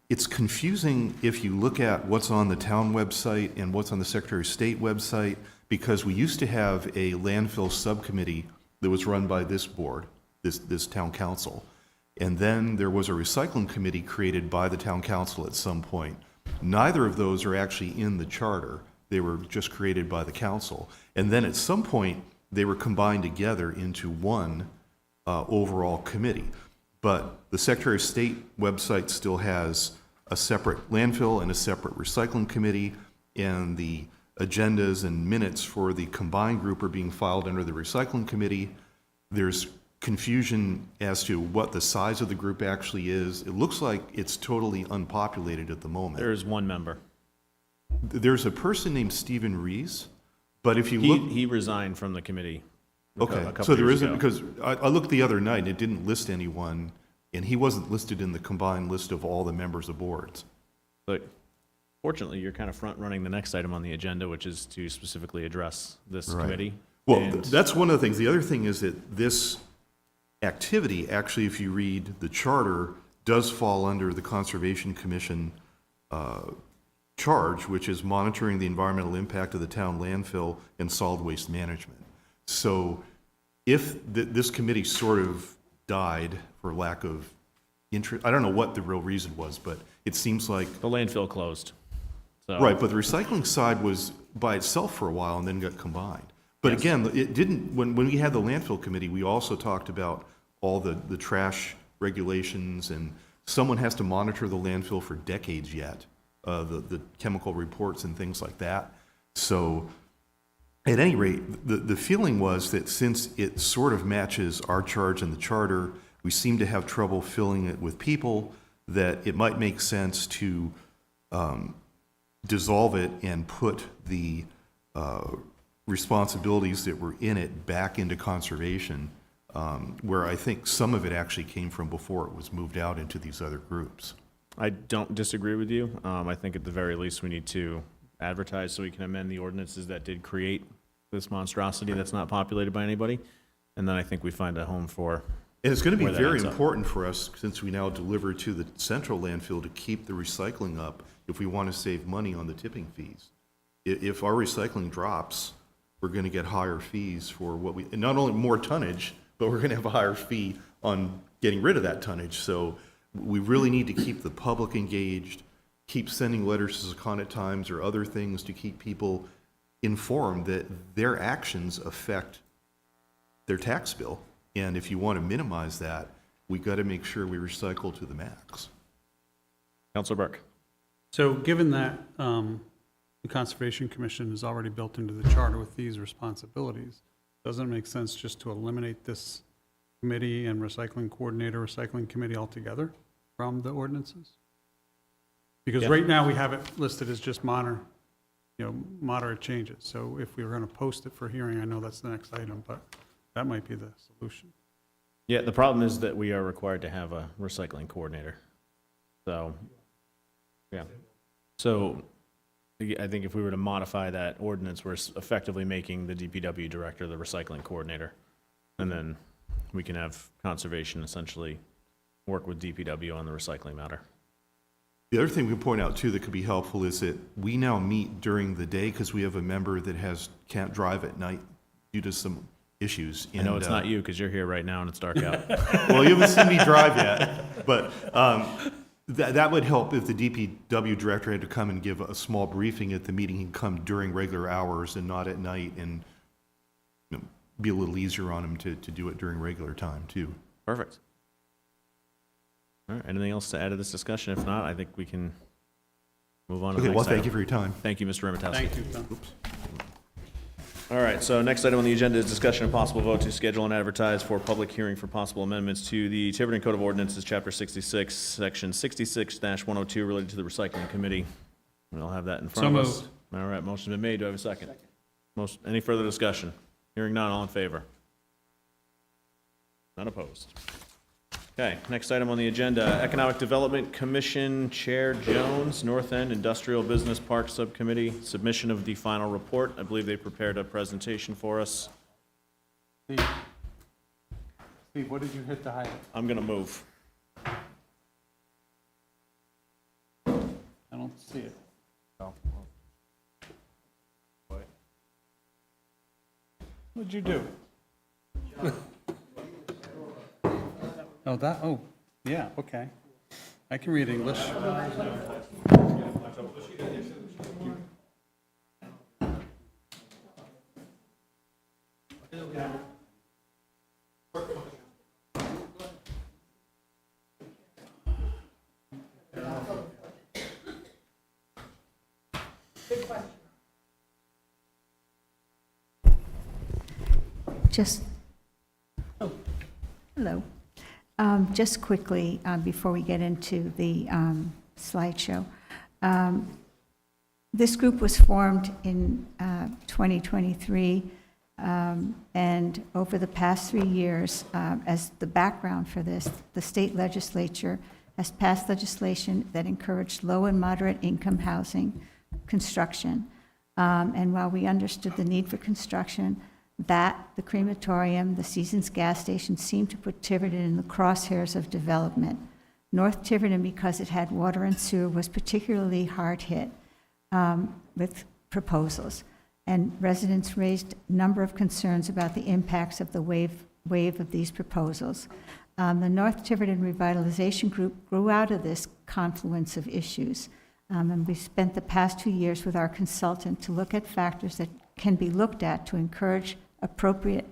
It's confusing if you look at what's on the town website and what's on the Secretary of State website, because we used to have a landfill subcommittee that was run by this board, this town council. And then there was a recycling committee created by the town council at some point. Neither of those are actually in the charter. They were just created by the council. And then at some point, they were combined together into one overall committee. But the Secretary of State website still has a separate landfill and a separate recycling committee, and the agendas and minutes for the combined group are being filed under the recycling committee. There's confusion as to what the size of the group actually is. It looks like it's totally unpopulated at the moment. There is one member. There's a person named Stephen Rees, but if you look... He resigned from the committee. Okay, a couple so there years isn't, ago. because I looked the other night, and it didn't list anyone, and he wasn't listed in the combined list of all the members of boards. But fortunately, you're kind of front-running the next item on the agenda, which is to specifically address this Right. committee. Well, And- that's one of the things. The other thing is that this activity, actually, if you read the charter, does fall under the Conservation Commission charge, which is monitoring the environmental impact of the town landfill and solid waste management. So if this committee sort of died for lack of interest, I don't know what the real reason was, but it seems like, The landfill closed. So, right, but the recycling side was by itself for a while and then got combined. But Yes. again, it didn't, when we had the landfill committee, we also talked about all the trash regulations, and someone has to monitor the landfill for decades yet, the chemical reports and things like that. So at any rate, the feeling was that since it sort of matches our charge in the charter, we seem to have trouble filling it with people, that it might make sense to dissolve it and put the responsibilities that were in it back into conservation, where I think some of it actually came from before it was moved out into these other groups. I don't disagree with you. I think at the very least, we need to advertise so we can amend the ordinances that did create this monstrosity that's not populated by anybody. And then I think we find a home for, And it's going to be where that very ends up. important for us, since we now deliver to the central landfill, to keep the recycling up if we want to save money on the tipping fees. If our recycling drops, we're going to get higher fees for what we, and not only more tonnage, but we're going to have a higher fee on getting rid of that tonnage. So we really need to keep the public engaged, keep sending letters to Sacana Times or other things to keep people informed that their actions affect their tax bill. And if you want to minimize that, we got to make sure we recycle to the max. Councilor Burke. So given that the Conservation Commission is already built into the charter with these responsibilities, doesn't it make sense just to eliminate this committee and recycling coordinator, recycling committee altogether from the ordinances? Because Yeah. right now we have it listed as just moderate changes. So if we were going to post it for hearing, I know that's the next item, but that might be the solution. Yeah, the problem is that we are required to have a recycling coordinator. So, yeah. So I think if we were to modify that ordinance, we're effectively making the DPW director the recycling coordinator. And then we can have conservation essentially work with DPW on the recycling matter. The other thing we can point out too that could be helpful is that we now meet during the day because we have a member that can't drive at night due to some issues. I know it's not you because you're here right now and it's dark out. Well, you haven't seen me drive yet, but that would help if the DPW director had to come and give a small briefing at the meeting. He'd come during regular hours and not at night, and be a little easier on him to do it during regular time too. Perfect. All right, anything else to add to this discussion? If not, I think we can move on to the Okay, next well, thank item. you for your time. Thank you, Mr. Ramotowski. Thank you, Tom. Oops. All right, so next item on the agenda is discussion and possible vote to schedule and advertise for public hearing for possible amendments to the Tiverton Code of Ordinances, Chapter 66, Section 66-102, related to the Recycling Committee. We'll have that in front So of us. moved. All right, motion's been made. Do I have a second? Any further discussion? Hearing none, all in favor? None opposed. Okay, next item on the agenda, Economic Development Commission Chair Jones, North End Industrial Business Park Subcommittee, submission of the final report. I believe they prepared a presentation for us. Steve, what did you hit to hide it? I'm going to move. I don't see it. What'd you do? Oh, yeah, okay. I can read English. Just, hello. Just quickly, before we get into the slideshow. This group was formed in 2023, and over the past 3 years, as the background for this, the state legislature has passed legislation that encouraged low and moderate income housing construction. And while we understood the need for construction, That, the crematorium, the Seasons gas station seemed to put Tiverton in the crosshairs of development. North Tiverton, because it had water and sewer, was particularly hard hit with proposals. And residents raised a number of concerns about the impacts of the wave of these proposals. The North Tiverton Revitalization Group grew out of this confluence of issues. And we spent the past 2 years with our consultant to look at factors that can be looked at to encourage appropriate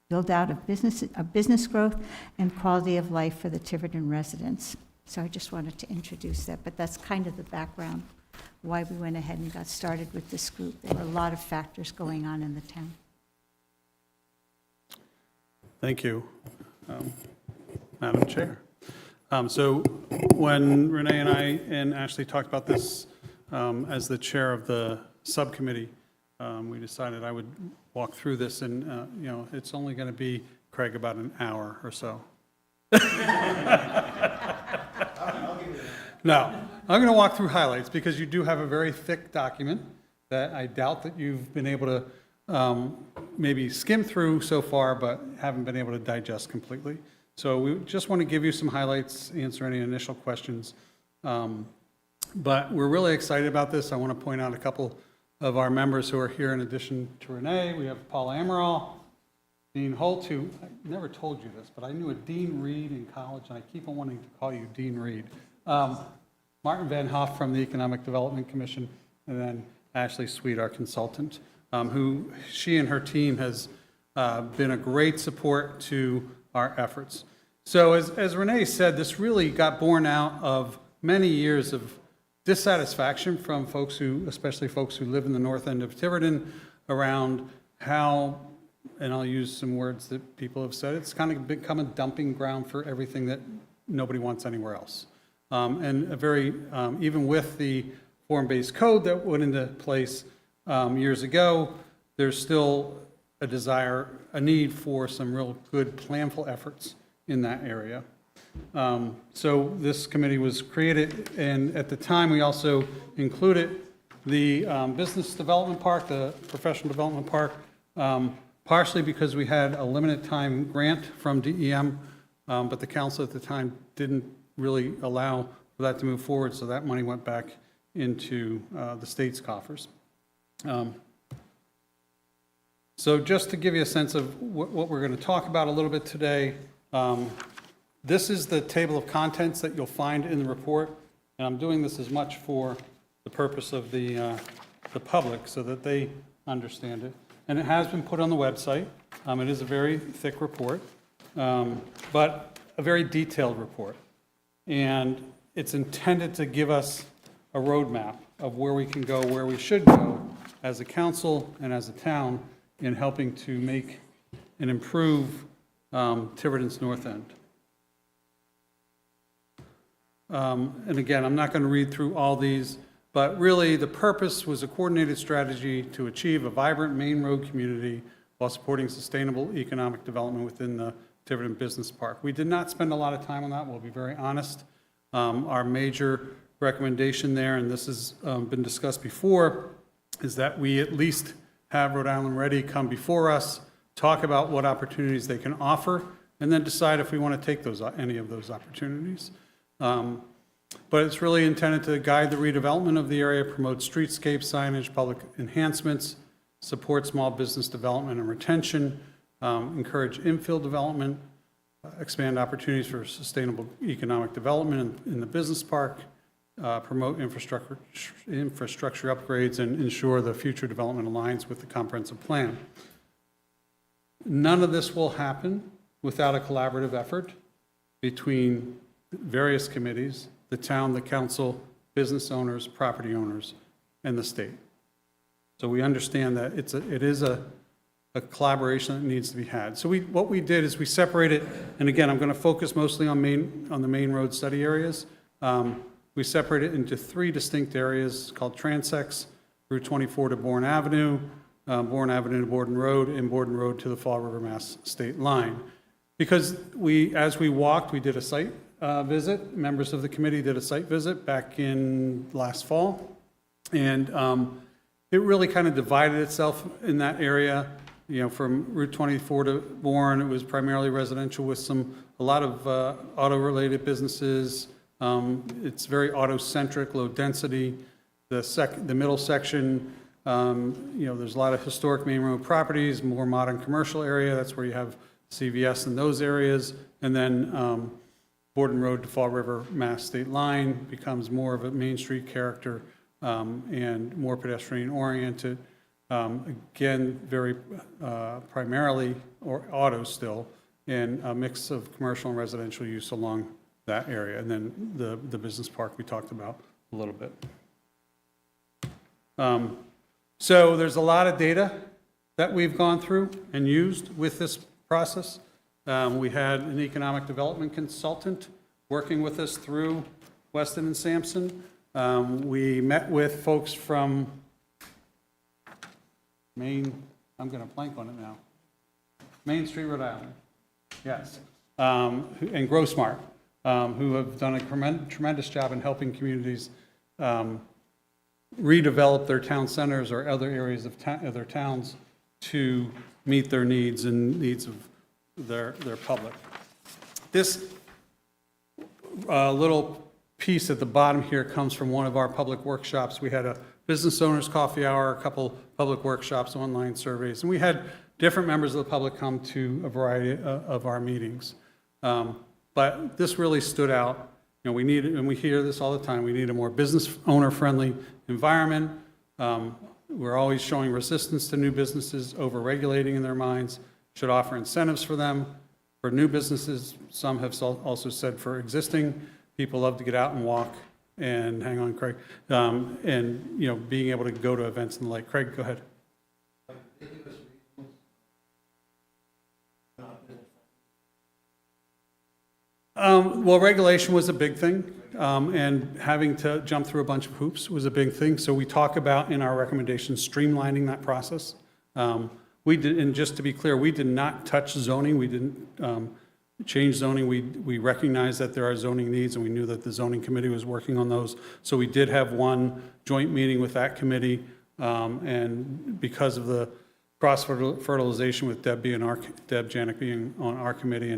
build-out of business growth and quality of life for the Tiverton residents. So I just wanted to introduce that, but that's kind of the background, why we went ahead and got started with this group. There were a lot of factors going on in the town. Thank you, Madam Chair. So when Renee and I and Ashley talked about this as the chair of the subcommittee, we decided I would walk through this, and you know, it's only going to be, Craig, about an hour or so. No, I'm going to walk through highlights because you do have a very thick document that I doubt that you've been able to maybe skim through so far, but haven't been able to digest completely. So we just want to give you some highlights, answer any initial questions. But we're really excited about this. I want to point out a couple of our members who are here in addition to Renee. We have Paul Amaral, Dean Holt, who, I never told you this, but I knew a Dean Reed in college, and I keep on wanting to call you Dean Reed. Martin Van Hoff from the Economic Development Commission, and then Ashley Sweet, our consultant, who she and her team has been a great support to our efforts. So as Renee said, this really got born out of many years of dissatisfaction from folks who, especially folks who live in the north end of Tiverton, around how, and I'll use some words that people have said, it's kind of become a dumping ground for everything that nobody wants anywhere else. And a very, even with the form-based code that went into place years ago, there's still a desire, a need for some real good planful efforts in that area. So this committee was created, and at the time we also included the business development park, the professional development park, partially because we had a limited time grant from DEM, but the council at the time didn't really allow for that to move forward, so that money went back into the state's coffers. So just to give you a sense of what we're going to talk about a little bit today, this is the table of contents that you'll find in the report, and I'm doing this as much for the purpose of the public so that they understand it. And it has been put on the website. It is a very thick report, but a very detailed report. And it's intended to give us a roadmap of where we can go, where we should go as a council and as a town in helping to make and improve Tiverton's North End. And again, I'm not going to read through all these, but really the purpose was a coordinated strategy to achieve a vibrant main road community while supporting sustainable economic development within the Tiverton Business Park. We did not spend a lot of time on that, we'll be very honest. Our major recommendation there, and this has been discussed before, is that we at least have Rhode Island Ready come before us, talk about what opportunities they can offer, and then decide if we want to take any of those opportunities. But it's really intended to guide the redevelopment of the area, promote streetscape signage, public enhancements, support small business development and retention, encourage infill development, expand opportunities for sustainable economic development in the business park, promote infrastructure upgrades, and ensure the future development aligns with the comprehensive plan. None of this will happen without a collaborative effort between various committees, the town, the council, business owners, property owners, and the state. So we understand that it is a collaboration that needs to be had. So what we did is we separated, and again, I'm going to focus mostly on the main road study areas. We separated into 3 distinct areas called Transects, Route 24 to Bourne Avenue, Bourne Avenue to Borden Road, and Borden Road to the Fall River, Mass state line. Because as we walked, we did a site visit. Members of the committee did a site visit back in last fall. And it really kind of divided itself in that area. From Route 24 to Bourne, it was primarily residential with a lot of auto-related businesses. It's very auto-centric, low density. The middle section, there's a lot of historic main road properties, more modern commercial area. That's where you have CVS in those areas. And then Borden Road to Fall River Mass State Line becomes more of a Main Street character and more pedestrian oriented. Again, very primarily auto still, and a mix of commercial and residential use along that area. And then the business park we talked about a little bit. So there's a lot of data that we've gone through and used with this process. We had an economic development consultant working with us through Weston and Sampson. We met with folks from Main, I'm going to blank on it now. Main Street, Rhode Island. Yes. And Grossmart, who have done a tremendous job in helping communities redevelop their town centers or other areas of their towns to meet their needs and needs of their public. This little piece at the bottom here comes from one of our public workshops. We had a business owners coffee hour, a couple public workshops, online surveys, and we had different members of the public come to a variety of our meetings. But this really stood out. We need, and we hear this all the time, we need a more business owner-friendly environment. We're always showing resistance to new businesses, over-regulating in their minds, should offer incentives for them. For new businesses, some have also said for existing, people love to get out and walk and hang on, Craig, and being able to go to events and the like. Craig, go ahead. Well, regulation was a big thing, and having to jump through a bunch of hoops was a big thing. So we talk about in our recommendations streamlining that process. We did, and just to be clear, we did not touch zoning. We didn't change zoning. We recognized that there are zoning needs, and we knew that the zoning committee was working on those. So we did have one joint meeting with that committee, and because of the cross-fertilization with Deb Janik being on our committee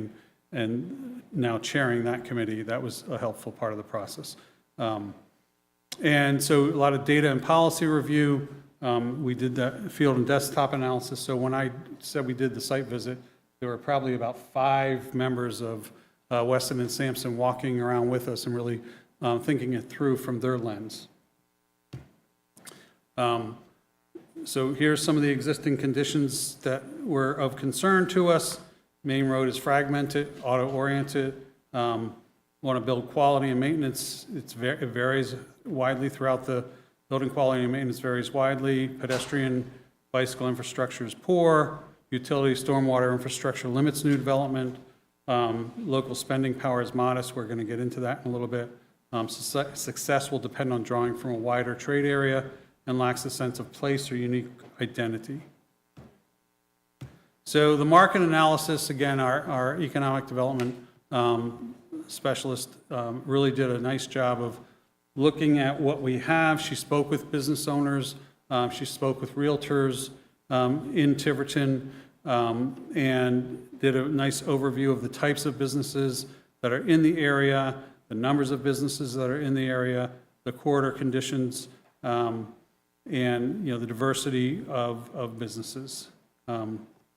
and now chairing that committee, that was a helpful part of the process. And so a lot of data and policy review. We did the field and desktop analysis. So when I said we did the site visit, there were probably about 5 members of Weston and Sampson walking around with us and really thinking it through from their lens. So here's some of the existing conditions that were of concern to us. Main road is fragmented, auto-oriented. Want to build quality and maintenance. It varies widely throughout the building. Quality and maintenance varies widely. Pedestrian bicycle infrastructure is poor. Utility stormwater infrastructure limits new development. Local spending power is modest. We're going to get into that in a little bit. Success will depend on drawing from a wider trade area and lacks a sense of place or unique identity. So the market analysis, again, our economic development specialist really did a nice job of looking at what we have. She spoke with business owners. She spoke with realtors in Tiverton and did a nice overview of the types of businesses that are in the area, the numbers of businesses that are in the area, the corridor conditions, and the diversity of businesses.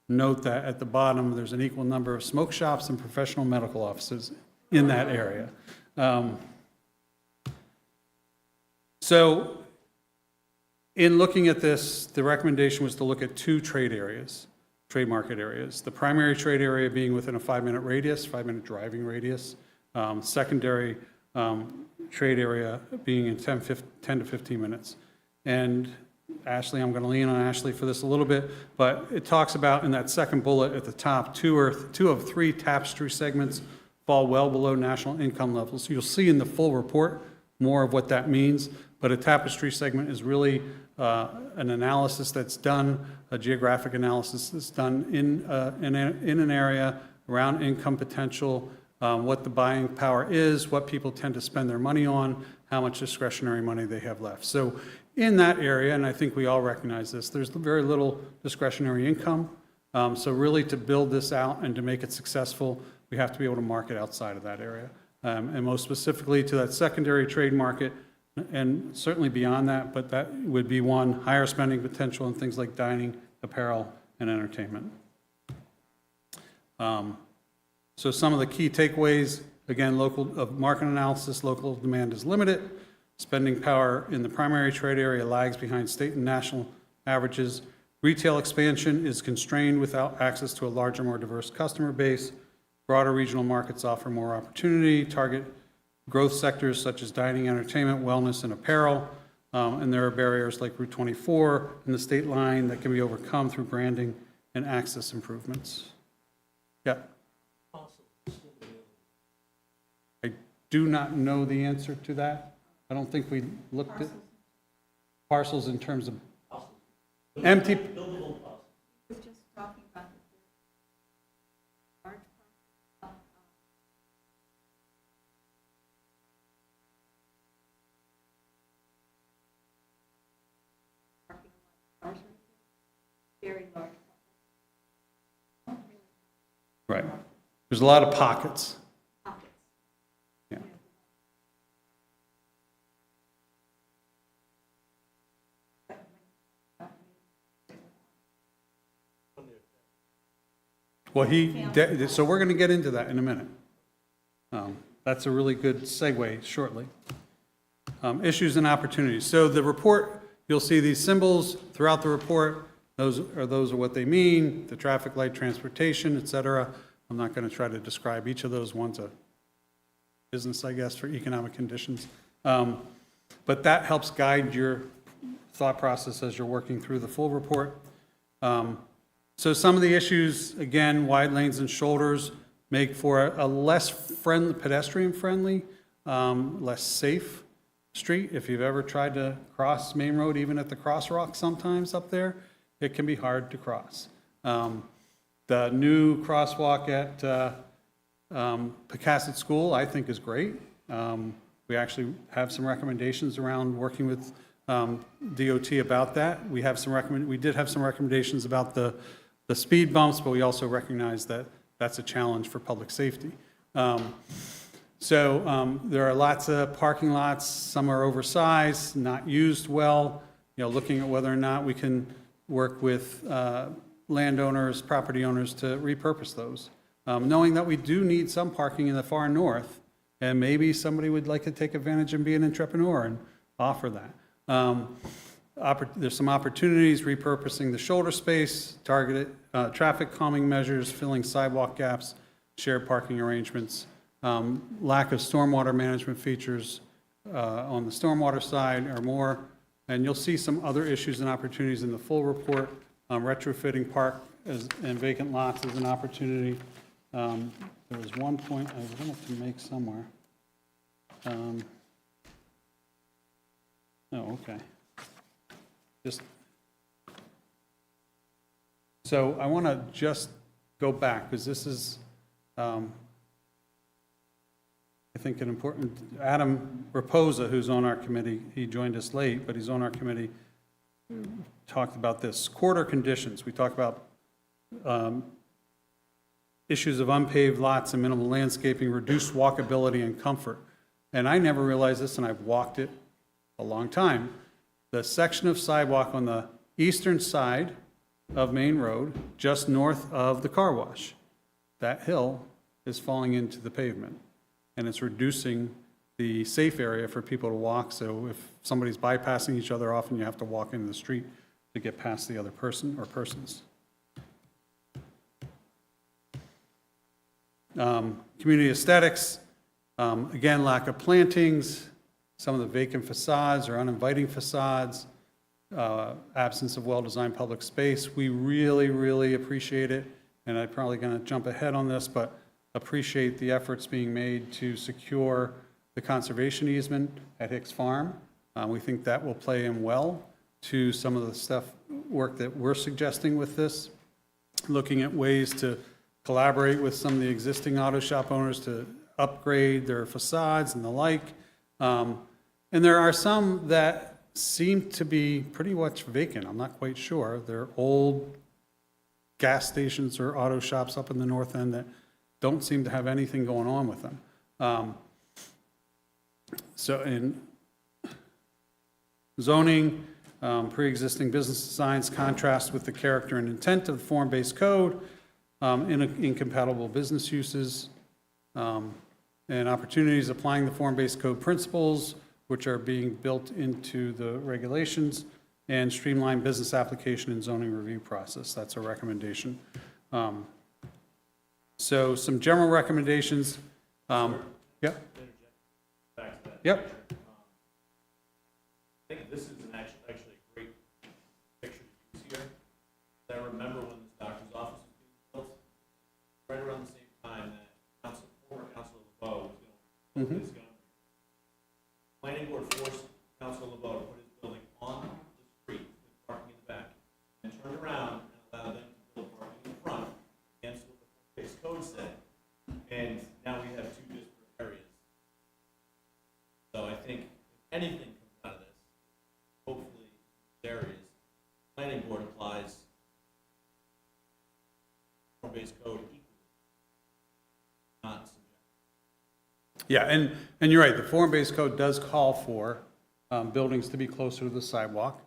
Note that at the bottom, there's an equal number of smoke shops and professional medical offices in that area. So in looking at this, the recommendation was to look at 2 trade market areas. The primary trade area being within a 5-minute radius, 5-minute driving radius. Secondary trade area being in 10 to 15 minutes. And Ashley, I'm going to lean on Ashley for this a little bit, but it talks about in that second bullet at the top, 2 of 3 tapestry segments fall well below national income levels. You'll see in the full report more of what that means, but a tapestry segment is really an analysis that's done, a geographic analysis that's done in an area around income potential, what the buying power is, what people tend to spend their money on, how much discretionary money they have left. So in that area, and I think we all recognize this, there's very little discretionary income. So really, to build this out and to make it successful, we have to be able to market outside of that area. And most specifically to that secondary trade market, and certainly beyond that, but that would be one, higher spending potential in things like dining, apparel, and entertainment. So some of the key takeaways, again, of market analysis, local demand is limited. Spending power in the primary trade area lags behind state and national averages. Retail expansion is constrained without access to a larger, more diverse customer base. Broader regional markets offer more opportunity, target growth sectors such as dining, entertainment, wellness, and apparel. And there are barriers like Route 24 and the state line that can be overcome through branding and access improvements. Yeah. I do not know the answer to that. I don't think we looked at parcels in terms of empty. Right. There's a lot of pockets. Yeah. Well, so we're going to get into that in a minute. That's a really good segue shortly. Issues and opportunities. So the report, you'll see these symbols throughout the report. Those are what they mean, the traffic light, transportation, et cetera. I'm not going to try to describe each of those. One's a business, I guess, for economic conditions. But that helps guide your thought process as you're working through the full report. So some of the issues, again, wide lanes and shoulders make for a less pedestrian-friendly, less safe street. If you've ever tried to cross Main Road, even at the crosswalk sometimes up there, it can be hard to cross. The new crosswalk at Pecasset School, I think, is great. We actually have some recommendations around working with DOT about that. We did have some recommendations about the speed bumps, but we also recognize that that's a challenge for public safety. So there are lots of parking lots. Some are oversized, not used well. Looking at whether or not we can work with landowners, property owners to repurpose those. Knowing that we do need some parking in the far north, and maybe somebody would like to take advantage and be an entrepreneur and offer that. There's some opportunities, repurposing the shoulder space, targeted traffic calming measures, filling sidewalk gaps, shared parking arrangements, lack of stormwater management features on the stormwater side or more. And you'll see some other issues and opportunities in the full report. Retrofitting park and vacant lots is an opportunity. There was one point I wanted to make somewhere. Okay. So I want to just go back, because this is, I think, an important, Adam Raposa, who's on our committee, he joined us late, but he's on our committee, talked about this. Corridor conditions, we talk about issues of unpaved lots and minimal landscaping, reduced walkability and comfort. And I never realized this, and I've walked it a long time. The section of sidewalk on the eastern side of Main Road, just north of the car wash, that hill is falling into the pavement, and it's reducing the safe area for people to walk. So if somebody's bypassing each other, often you have to walk into the street to get past the other person or persons. Community aesthetics, again, lack of plantings, some of the vacant facades or uninviting facades, absence of well-designed public space. We really, really appreciate it, and I'm probably going to jump ahead on this, but appreciate the efforts being made to secure the conservation easement at Hicks Farm. We think that will play in well to some of the work that we're suggesting with this, looking at ways to collaborate with some of the existing auto shop owners to upgrade their facades and the like. And there are some that seem to be pretty much vacant. I'm not quite sure. They're old gas stations or auto shops up in the north end that don't seem to have anything going on with them. So in zoning, pre-existing business designs contrast with the character and intent of the form-based code, incompatible business uses, and opportunities applying the form-based code principles, which are being built into the regulations, and streamline business application and zoning review process. That's a recommendation. So some general recommendations. Yep. Yep. I think this is actually a great picture to use here. I remember when this doctor's office was being built, right around the same time that former Councilor LeBeau was going to build his gun. Planning board forced Councilor LeBeau to put his building on the street with parking in the back, and turned around and allowed them to build parking in the front against what the form-based code said. And now we have two disparate areas. So I think if anything comes out of this, hopefully areas, planning board applies form-based code equally, not subjective. Yeah, and you're right, the form-based code does call for buildings to be closer to the sidewalk.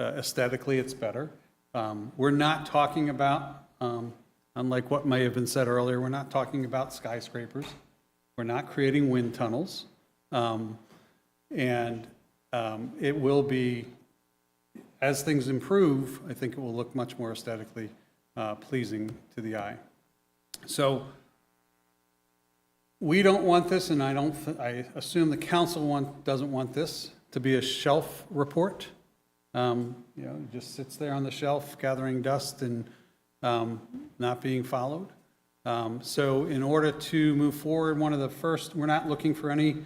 Aesthetically, it's better. We're not talking about, unlike what may have been said earlier, we're not talking about skyscrapers. We're not creating wind tunnels. And it will be, as things improve, I think it will look much more aesthetically pleasing to the eye. So we don't want this, and I assume the council doesn't want this to be a shelf report. It just sits there on the shelf gathering dust and not being followed. So in order to move forward, we're not looking for any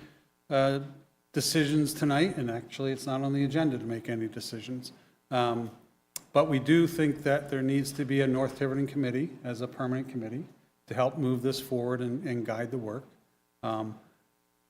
decisions tonight, and actually it's not on the agenda to make any decisions. But we do think that there needs to be a North Tiverton committee as a permanent committee to help move this forward and guide the work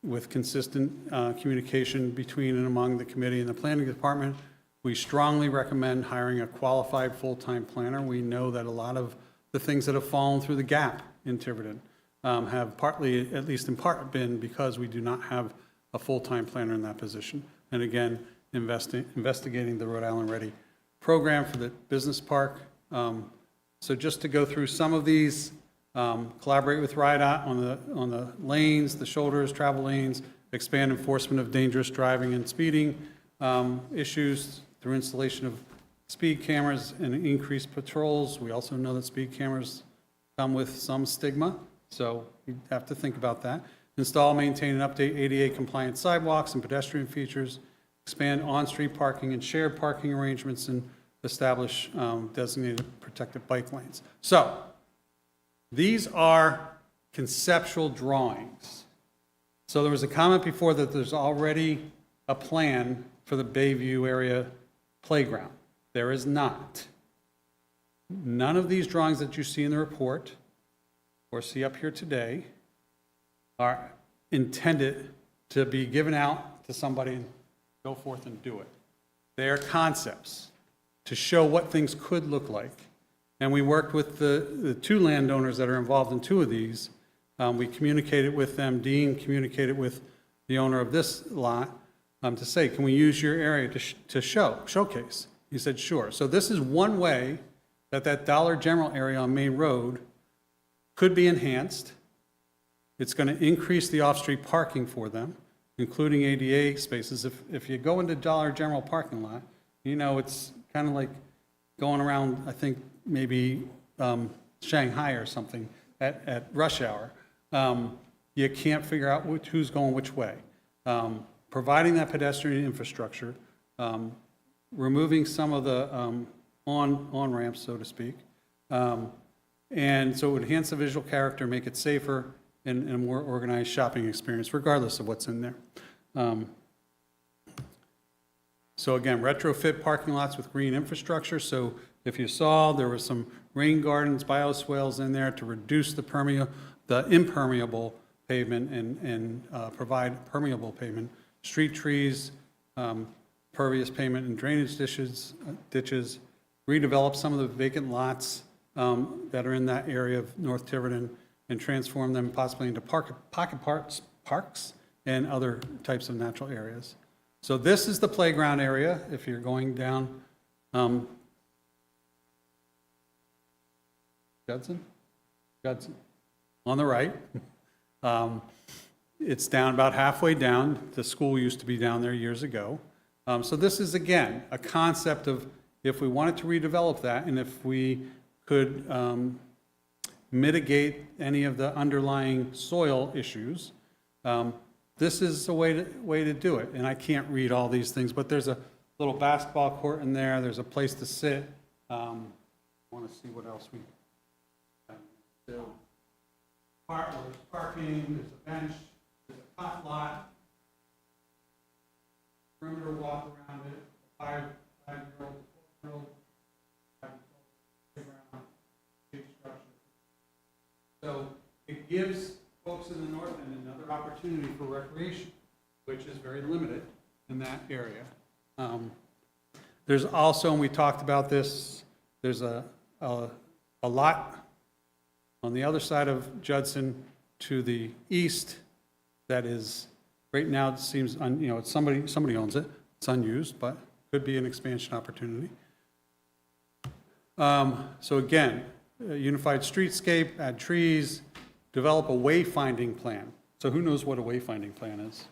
with consistent communication between and among the committee and the planning department. We strongly recommend hiring a qualified full-time planner. We know that a lot of the things that have fallen through the gap in Tiverton have partly, at least in part, been because we do not have a full-time planner in that position. And again, investigating the Rhode Island Ready program for the business park. So just to go through some of these, collaborate with RIDOT on the lanes, the shoulders, travel lanes, expand enforcement of dangerous driving and speeding issues through installation of speed cameras and increased patrols. We also know that speed cameras come with some stigma, so you have to think about that. Install, maintain, and update ADA compliant sidewalks and pedestrian features, expand on-street parking and shared parking arrangements, and establish designated protected bike lanes. So these are conceptual drawings. So there was a comment before that there's already a plan for the Bayview area playground. There is not. None of these drawings that you see in the report or see up here today are intended to be given out to somebody and go forth and do it. They are concepts to show what things could look like. And we worked with the two landowners that are involved in two of these. We communicated with them. Dean communicated with the owner of this lot to say, can we use your area to showcase? He said, sure. So this is one way that Dollar General area on Main Road could be enhanced. It's going to increase the off-street parking for them, including ADA spaces. If you go into Dollar General parking lot, it's kind of like going around, I think, maybe Shanghai or something at rush hour. You can't figure out who's going which way. Providing that pedestrian infrastructure, removing some of the on-ramps, so to speak, and so enhance the visual character, make it safer, and a more organized shopping experience, regardless of what's in there. So again, retrofit parking lots with green infrastructure. So if you saw, there were some rain gardens, bioswales in there to reduce the impermeable pavement and provide permeable pavement. Street trees, pervious pavement and drainage ditches, redevelop some of the vacant lots that are in that area of North Tiverton and transform them possibly into parks and other types of natural areas. So this is the playground area, if you're going down, Judson, on the right. It's down about halfway down. The school used to be down there years ago. So this is, again, a concept of if we wanted to redevelop that and if we could mitigate any of the underlying soil issues, this is a way to do it. And I can't read all these things, but there's a little basketball court in there. There's a place to sit. I want to see what else we do. There's parking, there's a bench, there's a hot lot, perimeter walk around it, five-year-old, 4-year-old, playground, big structure. So it gives folks in the north end another opportunity for recreation, which is very limited in that area. There's also, and we talked about this, there's a lot on the other side of Judson to the east that is, right now it seems, it's somebody owns it, it's unused, but could be an expansion opportunity. So again, a unified streetscape, add trees, develop a wayfinding plan. So who knows what a wayfinding plan is?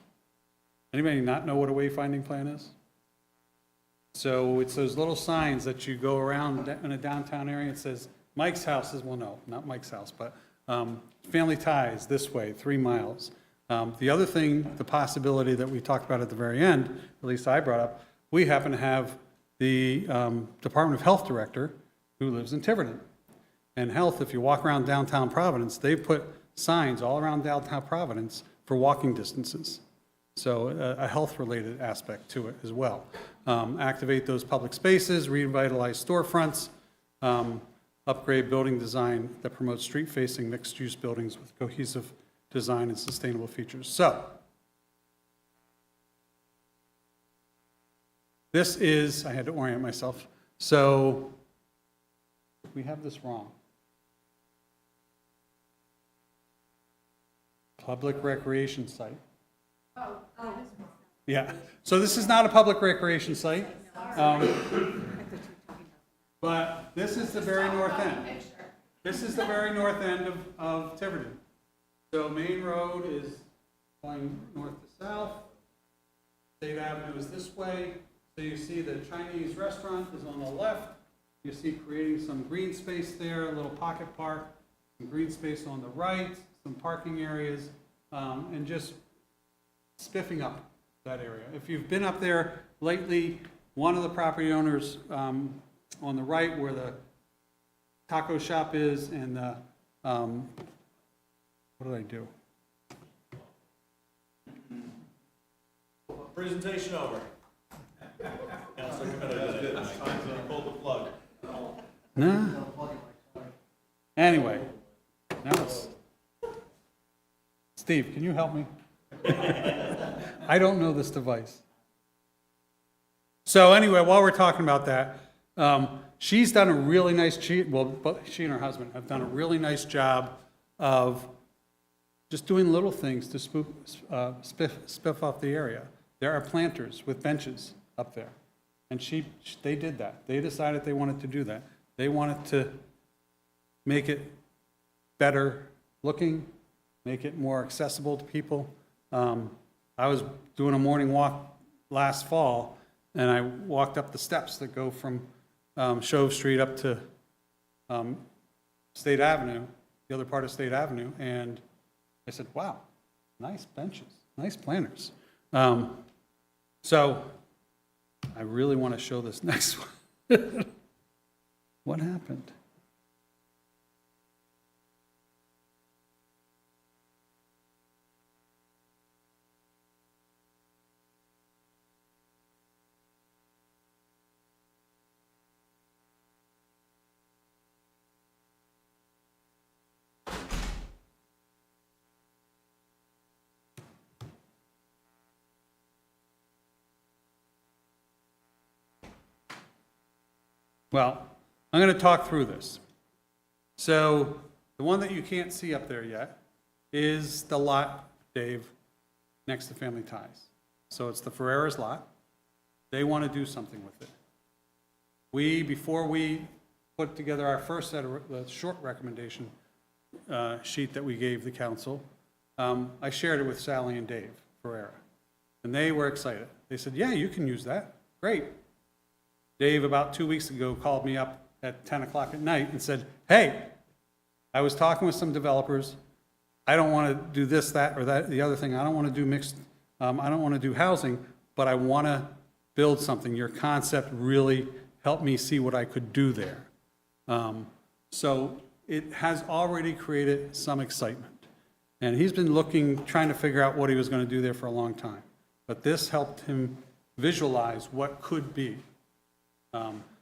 Anybody not know what a wayfinding plan is? So it's those little signs that you go around in a downtown area. It says Mike's house is, well, no, not Mike's house, but family ties this way, 3 miles. The other thing, the possibility that we talked about at the very end, at least I brought up, we happen to have the Department of Health director who lives in Tiverton. And health, if you walk around downtown Providence, they put signs all around downtown Providence for walking distances. So a health-related aspect to it as well. Activate those public spaces, revitalize storefronts, upgrade building design that promotes street-facing mixed-use buildings with cohesive design and sustainable features. So this is, I had to orient myself. So we have this wrong. Public recreation site. Yeah, so this is not a public recreation site. But this is the very north end. This is the very north end of Tiverton. So Main Road is going north to south. State Avenue is this way. So you see the Chinese restaurant is on the left. You see creating some green space there, a little pocket park, some green space on the right, some parking areas, and just spiffing up that area. If you've been up there lately, one of the property owners on the right where the taco shop is and the, what did I do? Presentation over. Councilor Committee, it's time to pull the plug. No. Anyway, now it's, Steve, can you help me? I don't know this device. So anyway, while we're talking about that, she's done a really nice, she and her husband have done a really nice job of just doing little things to spiff off the area. There are planters with benches up there. And they did that. They decided they wanted to do that. They wanted to make it better looking, make it more accessible to people. I was doing a morning walk last fall, and I walked up the steps that go from Shove Street up to State Avenue, the other part of State Avenue, and I said, wow, nice benches, nice planters. So I really want to show this next one. What happened? Well, I'm going to talk through this. So the one that you can't see up there yet is the lot, Dave, next to Family Ties. So it's the Ferrera's lot. They want to do something with it. Before we put together our first set of the short recommendation sheet that we gave the council, I shared it with Sally and Dave Ferrera, and they were excited. They said, yeah, you can use that. Great. Dave, about 2 weeks ago, called me up at 10 o'clock at night and said, hey, I was talking with some developers. I don't want to do this, that, or that, the other thing. I don't want to do mixed, I don't want to do housing, but I want to build something. Your concept really helped me see what I could do there. So it has already created some excitement. And he's been looking, trying to figure out what he was going to do there for a long time. But this helped him visualize what could be.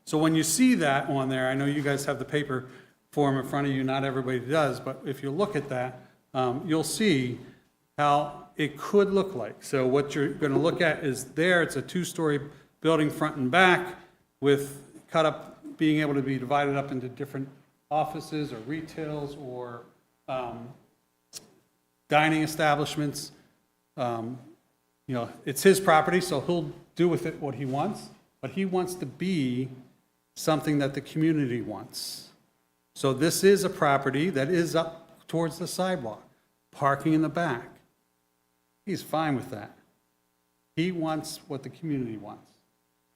So when you see that on there, I know you guys have the paper form in front of you, not everybody does, but if you look at that, you'll see how it could look like. So what you're going to look at is there, it's a two-story building front and back with cut up, being able to be divided up into different offices or retails or dining establishments. You know, it's his property, so he'll do with it what he wants, but he wants to be something that the community wants. So this is a property that is up towards the sidewalk, parking in the back. He's fine with that. He wants what the community wants.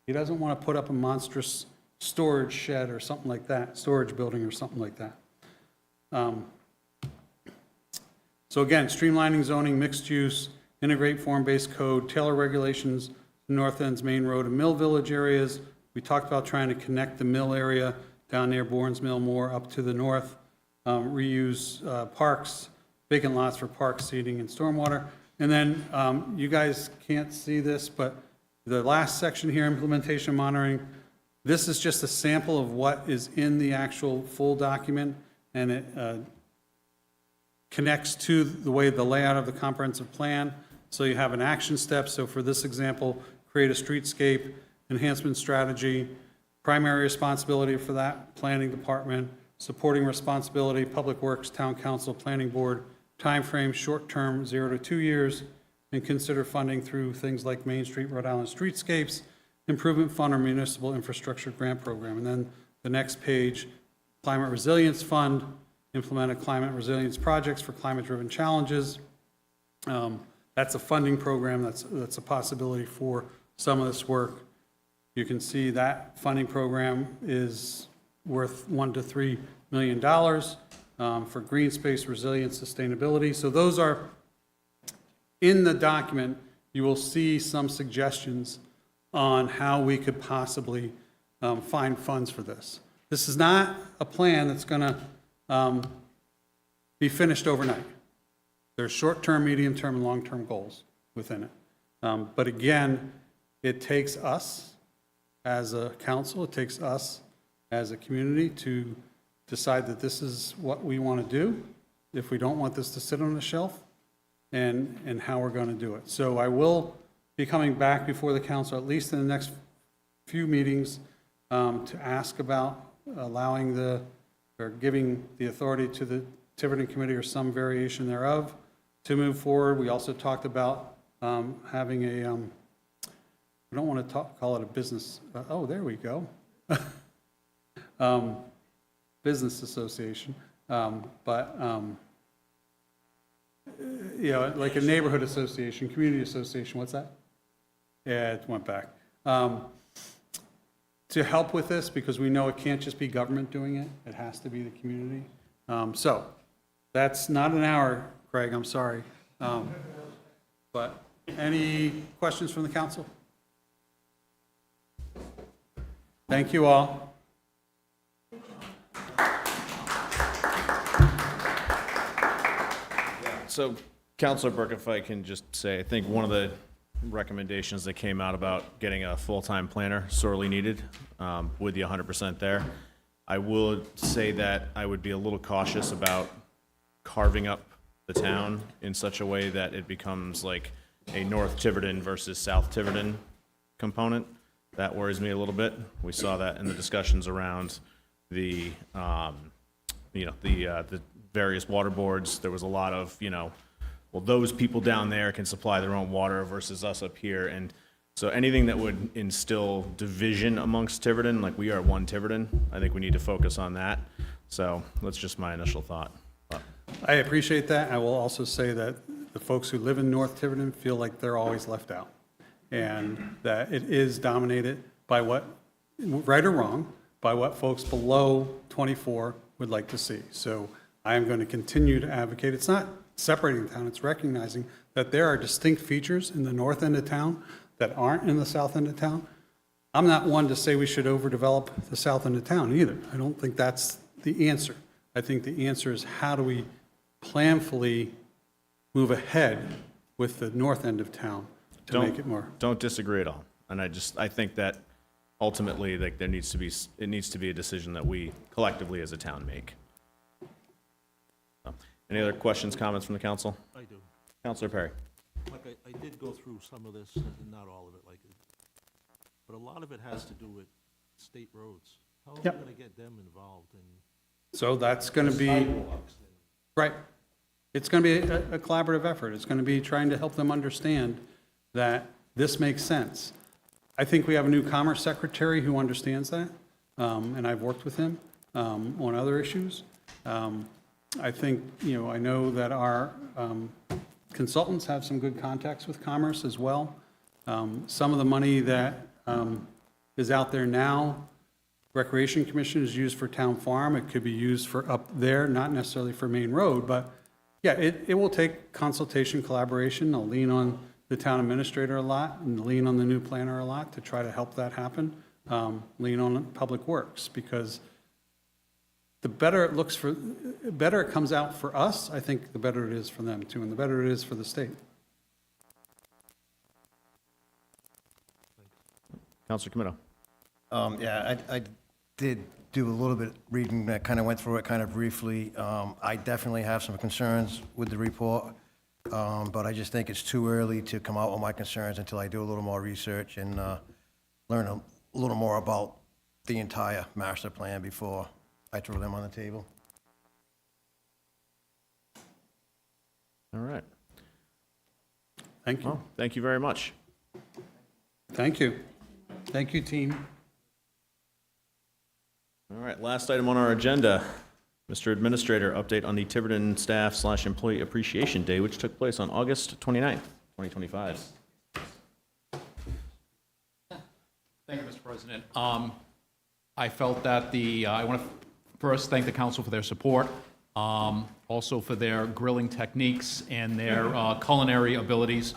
He doesn't want to put up a monstrous storage shed or something like that, storage building or something like that. So again, streamlining zoning, mixed use, integrate form-based code, tailor regulations, North End's Main Road and Mill Village areas. We talked about trying to connect the mill area down near Bourne's Mill more up to the north, reuse parks, vacant lots for park seating and stormwater. And then you guys can't see this, but the last section here, implementation monitoring, this is just a sample of what is in the actual full document, and it connects to the way the layout of the comprehensive plan. So you have an action step. So for this example, create a streetscape enhancement strategy, primary responsibility for that, planning department, supporting responsibility, public works, town council, planning board, timeframe, short-term, 0 to 2 years, and consider funding through things like Main Street, Rhode Island Streetscapes, Improvement Fund or Municipal Infrastructure Grant Program. And then the next page, Climate Resilience Fund, implement a climate resilience projects for climate-driven challenges. That's a funding program, that's a possibility for some of this work. You can see that funding program is worth $1 to $3 million for green space, resilience, sustainability. So those are, in the document, you will see some suggestions on how we could possibly find funds for this. This is not a plan that's going to be finished overnight. There's short-term, medium-term, and long-term goals within it. But again, it takes us as a council, it takes us as a community to decide that this is what we want to do, if we don't want this to sit on the shelf, and how we're going to do it. So I will be coming back before the council, at least in the next few meetings, to ask about allowing or giving the authority to the Tiverton Committee or some variation thereof to move forward. We also talked about having a, I don't want to call it a business, oh, there we go. Business association, but, you know, like a neighborhood association, community association, what's that? Yeah, it went back. To help with this, because we know it can't just be government doing it, it has to be the community. So, that's not an hour, Craig, I'm sorry. But any questions from the council? Thank you all. So, Councilor Burke, if I can just say, I think one of the recommendations that came out about getting a full-time planner sorely needed, with the 100% there. I would say that I would be a little cautious about carving up the town in such a way that it becomes like a North Tiverton versus South Tiverton component. That worries me a little bit. We saw that in the discussions around the the various water boards, there was a lot of, well, those people down there can supply their own water versus us up here. And so anything that would instill division amongst Tiverton, like we are one Tiverton, I think we need to focus on that. So that's just my initial thought. I appreciate that. I will also say that the folks who live in North Tiverton feel like they're always left out, and that it is dominated by what, right or wrong, by what folks below 24 would like to see. So I am going to continue to advocate. It's not separating the town, it's recognizing that there are distinct features in the north end of town that aren't in the south end of town. I'm not one to say we should overdevelop the south end of town either. I don't think that's the answer. I think the answer is how do we planfully move ahead with the north end of town to make it more. Don't disagree at all. And I think that ultimately, like, it needs to be a decision that we collectively as a town make. So, any other questions, comments from the council? I do. Councilor Perry. Like, I did go through some of this, not all of it, but a lot of it has to do with state roads. How are we Yep. gonna get them involved in So that's going to be, sidewalks? right. It's going to be a collaborative effort. It's going to be trying to help them understand that this makes sense. I think we have a new Commerce Secretary who understands that, and I've worked with him on other issues. I think, I know that our consultants have some good contacts with Commerce as well. Some of the money that is out there now, Recreation Commission is used for town farm. It could be used for up there, not necessarily for Main Road, but yeah, it will take consultation, collaboration. I'll lean on the town administrator a lot and lean on the new planner a lot to try to help that happen. Lean on Public Works, because the better it comes out for us, I think the better it is for them too, and the better it is for the state. Councilor Comito. Yeah, I did do a little bit reading, that kind of went through it kind of briefly. I definitely have some concerns with the report, but I just think it's too early to come out with my concerns until I do a little more research and learn a little more about the entire master plan before I throw them on the table. All right. Thank you. Well, thank you very much. Thank you. Thank you, team. All right, last item on our agenda, Mr. Administrator, update on the Tiverton Staff/Employee Appreciation Day, which took place on August 29th, 2025. Thank you, Mr. President. I felt that I want to first thank the council for their support, also for their grilling techniques and their culinary abilities.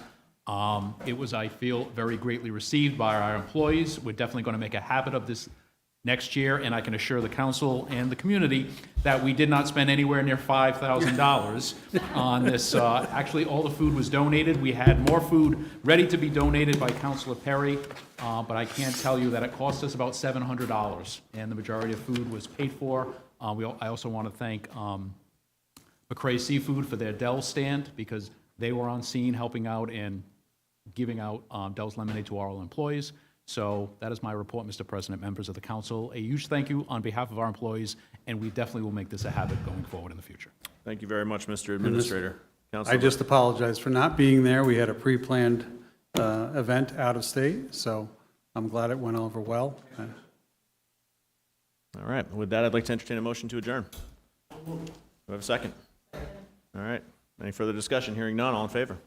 It was, I feel, very greatly received by our employees. We're definitely going to make a habit of this next year, and I can assure the council and the community that we did not spend anywhere near $5,000 on this. Actually, all the food was donated. We had more food ready to be donated by Councilor Perry, but I can't tell you that it cost us about $700, and the majority of food was paid for. I also want to thank McCray Seafood for their Dell stand, because they were on scene helping out and giving out Dell's lemonade to all employees. So that is my report, Mr. President, members of the council. A huge thank you on behalf of our employees, and we definitely will make this a habit going forward in the future. Thank you very much, Mr. Administrator. I Councilor. just apologize for not being there. We had a pre-planned event out of state, so I'm glad it went over well. All right, with that, I'd like to entertain a motion to adjourn. Do we have a second? All right, any further discussion? Hearing none, all in favor?